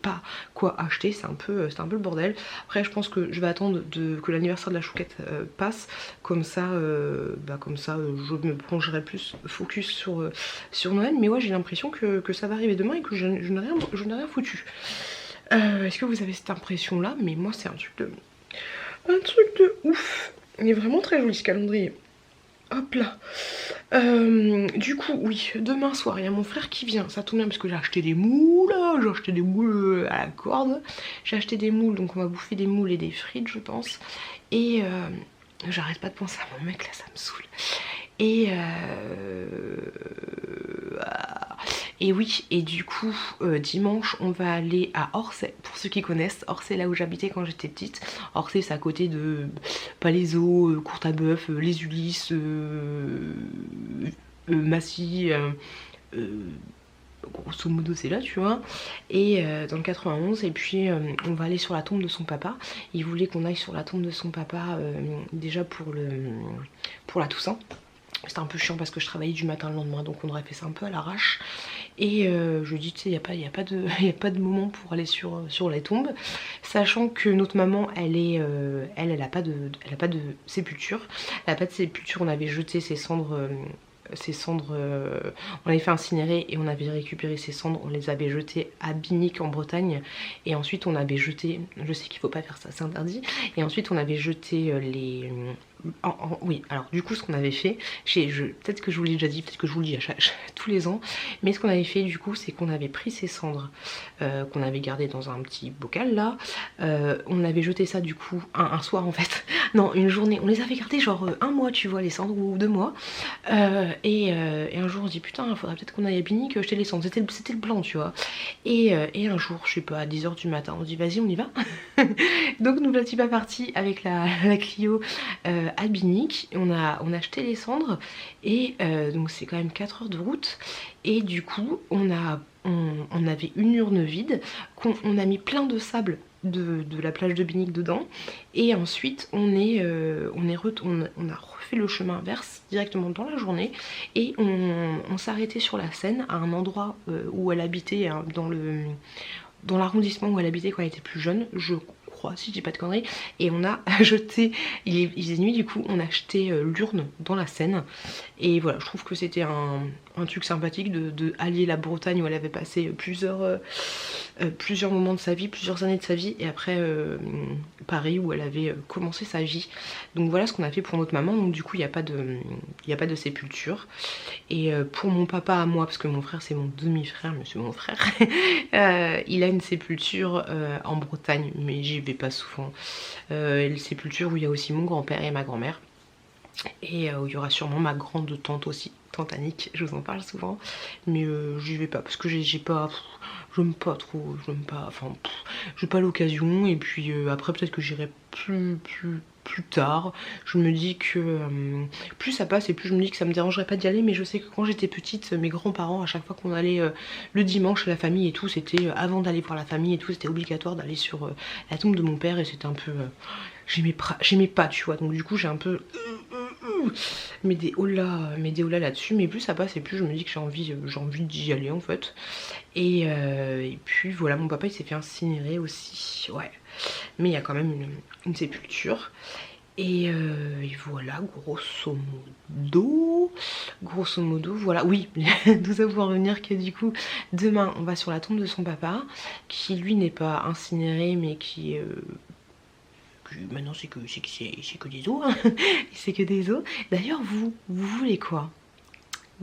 pas quoi acheter. C'est un peu le bordel. Après je pense que je vais attendre que l'anniversaire de la chouquette passe, comme ça je me plongerai plus focus sur Noël. Mais ouais, j'ai l'impression que ça va arriver demain et que je n'ai rien foutu. Est-ce que vous avez cette impression là? Mais moi c'est un truc de ouf. Il est vraiment très joli ce calendrier. Hop là. Du coup, oui, demain soir, il y a mon frère qui vient. Ça tombe bien parce que j'ai acheté des moules. J'ai acheté des moules à la corde. J'ai acheté des moules, donc on va bouffer des moules et des frites, je pense. Et j'arrête pas de penser à mon mec là, ça me saoule. Et oui, et du coup dimanche on va aller à Orsay, pour ceux qui connaissent. Orsay, là où j'habitais quand j'étais petite. Orsay c'est à côté de Palaiseau, Courtabœuf, Les Ulysses, Massy, grosso modo c'est là, tu vois. Et dans le 91. Et puis on va aller sur la tombe de son papa. Il voulait qu'on aille sur la tombe de son papa déjà pour la Toussaint. C'était un peu chiant parce que je travaillais du matin au lendemain, donc on aurait fait ça un peu à l'arrache. Et je dis, tu sais, il n'y a pas de moment pour aller sur les tombes, sachant que notre maman elle a pas de sépulture. Elle a pas de sépulture. On avait jeté ses cendres, on avait fait incinérer et on avait récupéré ses cendres, on les avait jetées à Binic en Bretagne. Et ensuite on avait jeté, je sais qu'il faut pas faire ça, c'est interdit. Et ensuite on avait jeté oui, alors du coup ce qu'on avait fait, peut-être que je vous l'ai déjà dit, peut-être que je vous le dis tous les ans, mais ce qu'on avait fait du coup c'est qu'on avait pris ces cendres qu'on avait gardées dans un petit bocal là, on avait jeté ça du coup un soir en fait, non une journée, on les avait gardées genre un mois tu vois les cendres, ou 2 mois, et un jour on se dit putain il faudrait peut-être qu'on aille à Binic jeter les cendres, c'était le plan tu vois. Et un jour je sais pas à 10 h du matin on se dit vas-y on y va. Donc nous voici pas partis avec la Clio à Binic. On a acheté les cendres et donc c'est quand même 4 heures de route. Et du coup on avait une urne vide qu'on a mis plein de sable de la plage de Binic dedans. Et ensuite on a refait le chemin inverse directement dans la journée. Et on s'est arrêté sur la Seine à un endroit où elle habitait, hein, dans l'arrondissement où elle habitait quand elle était plus jeune, je crois, si je dis pas de conneries. Et on a jeté, il faisait nuit du coup, on a jeté l'urne dans la Seine. Et voilà, je trouve que c'était un truc sympathique de allier la Bretagne où elle avait passé plusieurs moments de sa vie, plusieurs années de sa vie, et après Paris où elle avait commencé sa vie. Donc voilà ce qu'on a fait pour notre maman. Donc du coup il n'y a pas de sépulture. Et pour mon papa à moi, parce que mon frère c'est mon demi-frère, monsieur mon frère, il a une sépulture en Bretagne, mais j'y vais pas souvent. Les sépultures où il y a aussi mon grand-père et ma grand-mère. Et il y aura sûrement ma grande tante aussi, tante Annick, je vous en parle souvent. Mais j'y vais pas parce que j'ai pas... J'aime pas trop, j'aime pas... Enfin, j'ai pas l'occasion. Et puis après peut-être que j'irai plus tard. Je me dis que plus ça passe et plus je me dis que ça me dérangerait pas d'y aller. Mais je sais que quand j'étais petite, mes grands-parents, à chaque fois qu'on allait le dimanche chez la famille et tout, c'était avant d'aller voir la famille et tout, c'était obligatoire d'aller sur la tombe de mon père. Et c'était un peu... j'aimais pas, tu vois. Donc du coup j'ai un peu... mais des holas là-dessus. Mais plus ça passe et plus je me dis que j'ai envie d'y aller en fait. Et puis voilà, mon papa il s'est fait incinérer aussi, ouais. Mais il y a quand même une sépulture. Et voilà, grosso modo, voilà. Oui, tout ça pour revenir que du coup, demain, on va sur la tombe de son papa, qui lui n'est pas incinéré, mais qui maintenant c'est que des os, hein. C'est que des os. D'ailleurs, vous voulez quoi?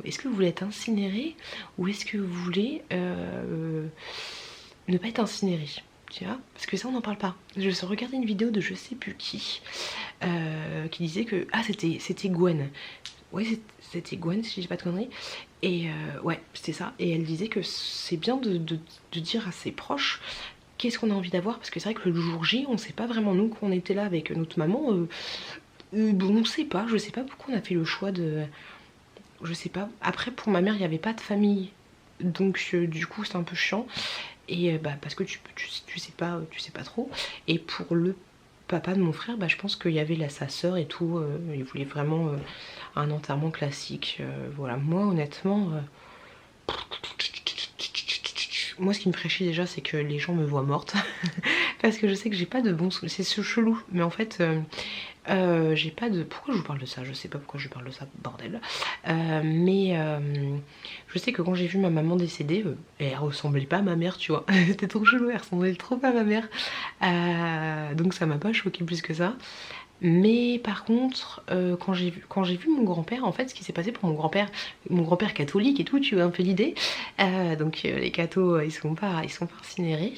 Est-ce que vous voulez être incinéré ou est-ce que vous voulez ne pas être incinéré? Tu vois, parce que ça on n'en parle pas. Je regardais une vidéo de je sais plus qui disait que... Ah c'était Gwen. Ouais c'était Gwen si j'ai pas de conneries. Et ouais c'était ça. Et elle disait que c'est bien de dire à ses proches qu'est-ce qu'on a envie d'avoir. Parce que c'est vrai que le jour J on sait pas vraiment, nous quand on était là avec notre maman, bon on sait pas, je sais pas pourquoi on a fait le choix de... Je sais pas. Après pour ma mère il n'y avait pas de famille. Donc du coup c'est un peu chiant. Et bah parce que tu sais pas trop. Et pour le papa de mon frère, bah je pense qu'il y avait sa sœur et tout. Il voulait vraiment un enterrement classique. Voilà, moi honnêtement... Moi ce qui me ferait chier déjà c'est que les gens me voient morte. Parce que je sais que j'ai pas de bons... C'est ce chelou. Mais en fait... j'ai pas de... Pourquoi je vous parle de ça? Je sais pas pourquoi je parle de ça, bordel. Mais je sais que quand j'ai vu ma maman décédée, elle ressemblait pas à ma mère, tu vois. C'était trop chelou, elle ressemblait trop à ma mère. Donc ça m'a pas choqué plus que ça. Mais par contre, quand j'ai vu mon grand-père, en fait, ce qui s'est passé pour mon grand-père catholique et tout, tu vois un peu l'idée. Donc les cathos, ils sont pas incinérés.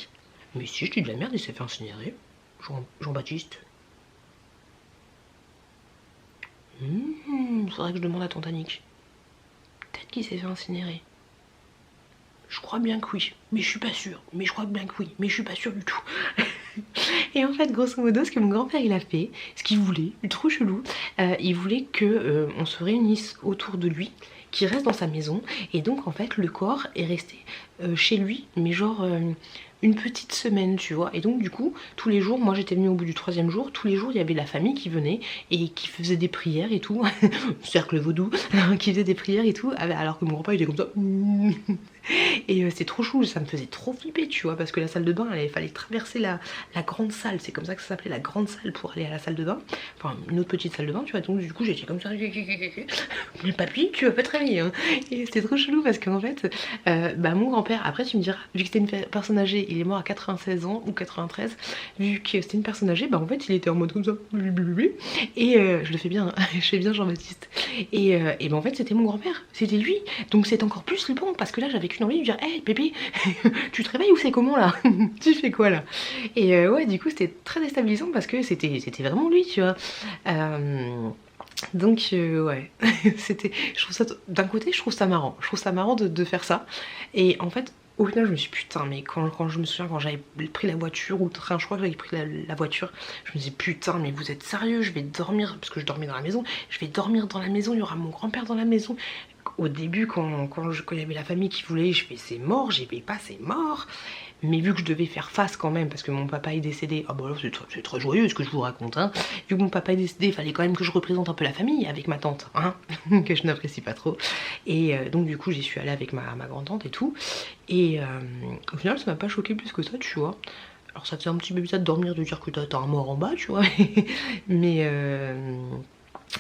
Mais si, je dis de la merde, il s'est fait incinérer. Jean-Baptiste. Faudrait que je demande à tante Annick. Peut-être qu'il s'est fait incinérer. Je crois bien que oui, mais je suis pas sûre. Mais je crois bien que oui, mais je suis pas sûre du tout. Et en fait, grosso modo, ce que mon grand-père il a fait, ce qu'il voulait, trop chelou, il voulait que on se réunisse autour de lui, qu'il reste dans sa maison. Et donc en fait, le corps est resté chez lui, mais genre... une petite semaine, tu vois. Et donc du coup tous les jours, moi j'étais venue au bout du 3e jour, tous les jours il y avait la famille qui venait et qui faisait des prières et tout. Cercle vaudou. Qui faisait des prières et tout, alors que mon grand-père il était comme ça. Et c'est trop chou, ça me faisait trop flipper, tu vois, parce que la salle de bain, il fallait traverser la grande salle, c'est comme ça que ça s'appelait, la grande salle, pour aller à la salle de bain. Enfin une autre petite salle de bain, tu vois. Donc du coup j'étais comme ça. Mais papy, tu vas pas te réveiller, hein. Et c'était trop chelou parce qu'en fait bah mon grand-père, après tu me diras, vu que c'était une personne âgée, il est mort à 96 ans ou 93, vu que c'était une personne âgée, bah en fait il était en mode comme ça. Et je le fais bien, hein. Je fais bien Jean-Baptiste. Et bah en fait c'était mon grand-père, c'était lui. Donc c'est encore plus flippant parce que là j'avais qu'une envie de lui dire hey bébé, tu te réveilles ou c'est comment là? Tu fais quoi là? Et ouais du coup c'était très déstabilisant parce que c'était vraiment lui, tu vois. Donc ouais, c'était, je trouve ça, d'un côté je trouve ça marrant, de faire ça. Et en fait au final je me suis dit putain, mais quand je me souviens quand j'avais pris la voiture ou le train, je crois que j'avais pris la voiture, je me disais putain mais vous êtes sérieux, je vais dormir, parce que je dormais dans la maison, je vais dormir dans la maison, il y aura mon grand-père dans la maison. Au début quand il y avait la famille qui voulait, je fais c'est mort, j'y vais pas, c'est mort. Mais vu que je devais faire face quand même, parce que mon papa est décédé, ah bah là c'est très joyeux ce que je vous raconte, hein. Vu que mon papa est décédé, il fallait quand même que je représente un peu la famille avec ma tante, hein, que je n'apprécie pas trop. Et donc du coup j'y suis allée avec ma grand-tante et tout. Et au final ça m'a pas choqué plus que ça, tu vois. Alors ça te fait un petit peu bizarre de dormir, de dire que t'as un mort en bas, tu vois.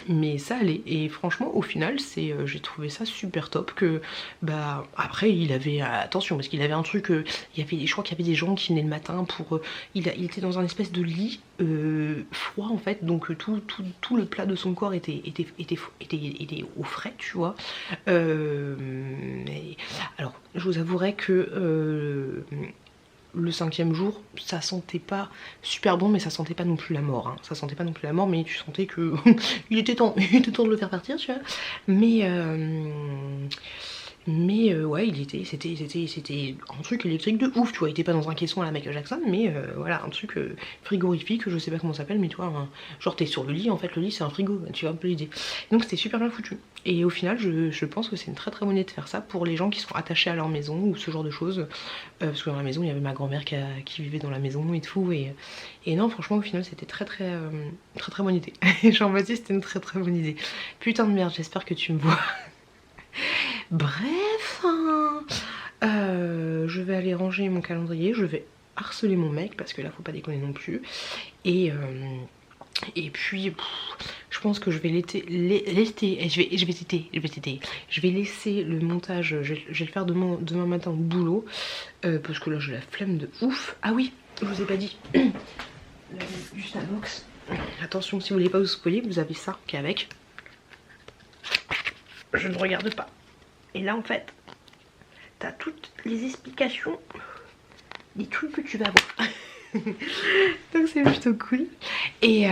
Mais ça allait, et franchement au final c'est j'ai trouvé ça super top. Que bah après il avait attention parce qu'il avait un truc, je crois qu'il y avait des gens qui venaient le matin pour il était dans un espèce de lit froid en fait, donc tout le plat de son corps était au frais, tu vois. Mais alors je vous avouerai que le 5e jour, ça sentait pas super bon, mais ça sentait pas non plus la mort. Hein. Ça sentait pas non plus la mort, mais tu sentais que il était temps de le faire partir, tu vois. Mais ouais, c'était un truc électrique de ouf, tu vois. Il était pas dans un caisson à la Michael Jackson, mais voilà, un truc frigorifique, je sais pas comment ça s'appelle, mais tu vois, genre t'es sur le lit, en fait, le lit c'est un frigo, tu vois un peu l'idée. Donc c'était super bien foutu. Et au final, je pense que c'est une très très bonne idée de faire ça pour les gens qui sont attachés à leur maison ou ce genre de choses. Parce que dans la maison, il y avait ma grand-mère qui vivait dans la maison et tout. Et non, franchement, au final, c'était très bonne idée. Jean-Baptiste, c'était une très très bonne idée. Putain de merde, j'espère que tu me vois. Bref, je vais aller ranger mon calendrier, je vais harceler mon mec parce que là faut pas déconner non plus. Et puis je pense que je vais je vais laisser le montage, je vais le faire demain matin au boulot parce que là j'ai la flemme de ouf. Ah oui, je vous ai pas dit du Starbucks. Attention, si vous voulez pas vous spoiler, vous avez ça qui est avec. Je ne regarde pas. Et là en fait, t'as toutes les explications des trucs que tu vas voir. Donc c'est plutôt cool. Et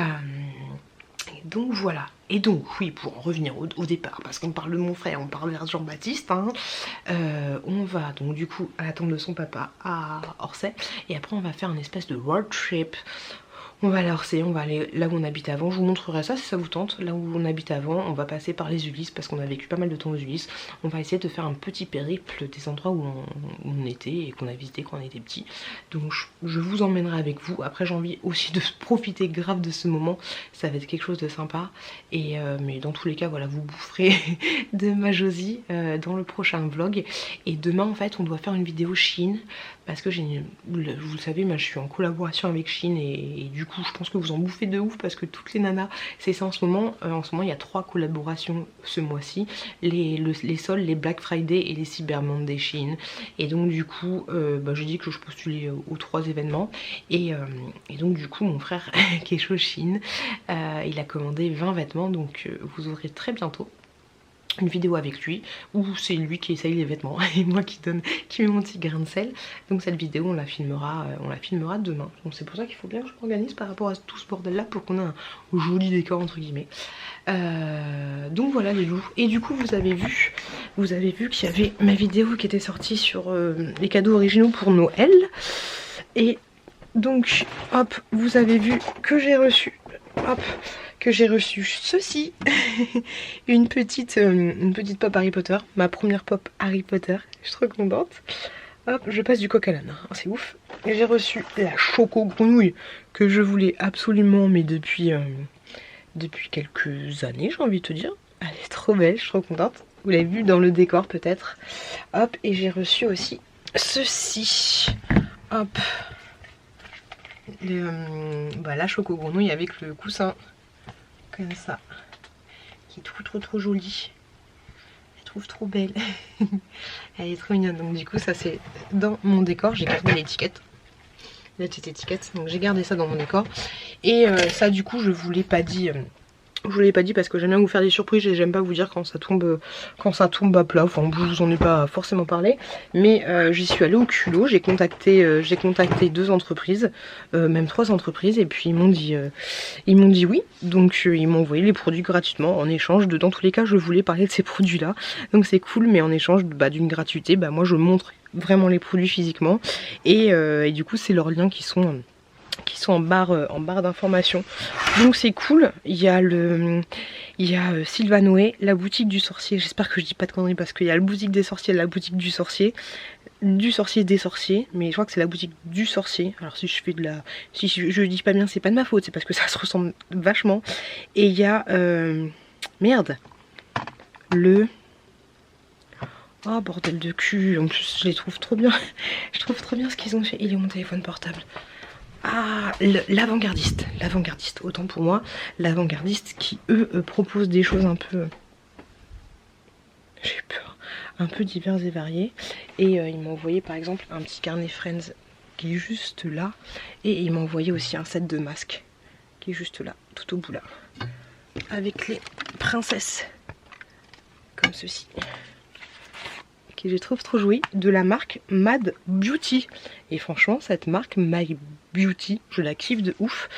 donc voilà. Et donc oui, pour en revenir au départ, parce qu'on parle de mon frère, on parle de Jean-Baptiste, hein, on va donc du coup à la tente de son papa à Orsay. Et après on va faire une espèce de road trip. On va aller à Orsay, on va aller là où on habite avant, je vous montrerai ça si ça vous tente. Là où on habite avant, on va passer par les Ulysses parce qu'on a vécu pas mal de temps aux Ulysses. On va essayer de faire un petit périple des endroits où on était et qu'on a visité quand on était petit. Donc je vous emmènerai avec vous. Après j'ai envie aussi de profiter grave de ce moment, ça va être quelque chose de sympa. Et mais dans tous les cas voilà, vous boufferez de ma Josie dans le prochain vlog. Et demain en fait on doit faire une vidéo Shein parce que vous le savez, moi je suis en collaboration avec Shein et du coup je pense que vous en bouffez de ouf parce que toutes les nanas, c'est ça en ce moment. En ce moment il y a 3 collaborations ce mois-ci, les soldes, les Black Friday et les Cyber Monday Shein. Et donc du coup j'ai dit que je postulais aux 3 événements et donc du coup mon frère qui est chaud Shein, il a commandé 20 vêtements, donc vous aurez très bientôt une vidéo avec lui où c'est lui qui essaye les vêtements et moi qui mets mon petit grain de sel. Donc cette vidéo on la filmera demain. Donc c'est pour ça qu'il faut bien que je m'organise par rapport à tout ce bordel là pour qu'on ait un joli décor entre guillemets. Donc voilà les loups. Et du coup vous avez vu qu'il y avait ma vidéo qui était sortie sur les cadeaux originaux pour Noël. Et donc hop, vous avez vu que j'ai reçu ceci. une petite pop Harry Potter, ma première pop Harry Potter, je suis trop contente. Hop, je passe du coq à l'âne, hein. C'est ouf. Et j'ai reçu la choco grenouille que je voulais absolument, mais depuis quelques années j'ai envie de te dire. Elle est trop belle, je suis trop contente. Vous l'avez vu dans le décor peut-être. Hop, et j'ai reçu aussi ceci. Hop. La choco grenouille avec le coussin. Comme ça, qui est trop jolie. Je trouve trop belle. Elle est trop mignonne. Donc du coup ça c'est dans mon décor. J'ai gardé l'étiquette, la petite étiquette, donc j'ai gardé ça dans mon décor. Et ça du coup je vous l'ai pas dit. Je vous l'ai pas dit parce que j'aime bien vous faire des surprises et j'aime pas vous dire quand ça tombe à plat. Enfin, je vous en ai pas forcément parlé, mais j'y suis allée au culot. J'ai contacté 2 entreprises, même 3 entreprises, et puis ils m'ont dit oui. Donc ils m'ont envoyé les produits gratuitement en échange de. Dans tous les cas, je voulais parler de ces produits-là, donc c'est cool. Mais en échange d'une gratuité, moi je montre vraiment les produits physiquement et du coup c'est leurs liens qui sont en barre d'information. Donc c'est cool. Il y a Sylvanoé, la boutique du sorcier. J'espère que je dis pas de conneries parce qu'il y a la boutique des sorciers, la boutique du sorcier des sorciers, mais je crois que c'est la boutique du sorcier. Alors si je dis pas bien, c'est pas de ma faute, c'est parce que ça se ressemble vachement. Et il y a merde, oh bordel de cul. En plus je les trouve trop bien. Je trouve trop bien ce qu'ils ont fait. Il est mon téléphone portable. Ah, l'avant-gardiste, autant pour moi, l'avant-gardiste qui eux proposent des choses un peu, j'ai peur, un peu diverses et variées. Et ils m'ont envoyé par exemple un petit carnet Friends qui est juste là, et ils m'ont envoyé aussi un set de masques qui est juste là, tout au bout là, avec les princesses, comme ceci. Ok, qui je trouve trop jolie de la marque Mad Beauty. Et franchement cette marque Mad Beauty, je la kiffe de ouf.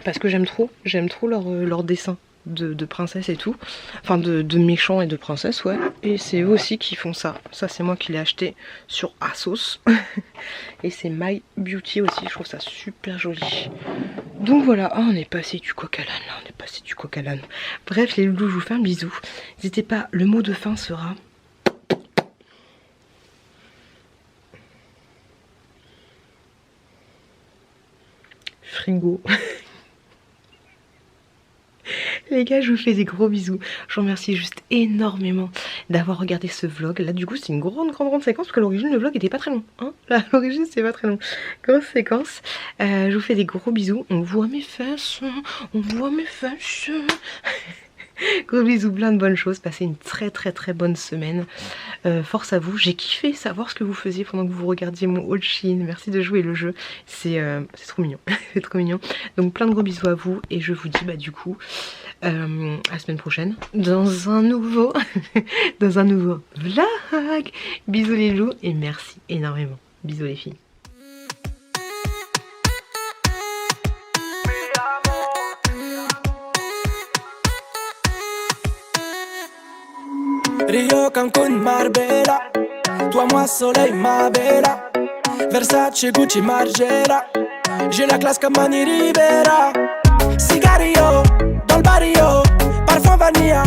Parce que j'aime trop leur dessin de princesse et tout. Enfin de méchants et de princesse, ouais. Et c'est eux aussi qui font ça. Ça c'est moi qui l'ai acheté sur Asos. Et c'est My Beauty aussi, je trouve ça super joli. Donc voilà, ah, on est passé du coq à l'âne, on est passé du coq à l'âne. Bref les loulous, je vous fais un bisou. N'hésitez pas, le mot de fin sera... frigo. Les gars, je vous fais des gros bisous. Je vous remercie juste énormément d'avoir regardé ce vlog. Là, du coup, c'est une grande séquence parce qu'à l'origine, le vlog était pas très long. Hein, là, à l'origine, c'était pas très long. Grosse séquence. Je vous fais des gros bisous. On voit mes fesses. On voit mes fesses. Gros bisous, plein de bonnes choses. Passez une très bonne semaine. Force à vous. J'ai kiffé savoir ce que vous faisiez pendant que vous regardiez mon haul Shein. Merci de jouer le jeu. C'est trop mignon. C'est trop mignon. Donc plein de gros bisous à vous. Et je vous dis bah du coup à la semaine prochaine dans un nouveau vlog. Bisous les loups et merci énormément. Bisous les filles. Rio, Cancun, Marbella. Toi, moi, soleil, ma bella. Versace, Gucci, Margiela. J'ai la classe comme Manny Rivera. Cigario, dans le barrio. Parfum vanilla.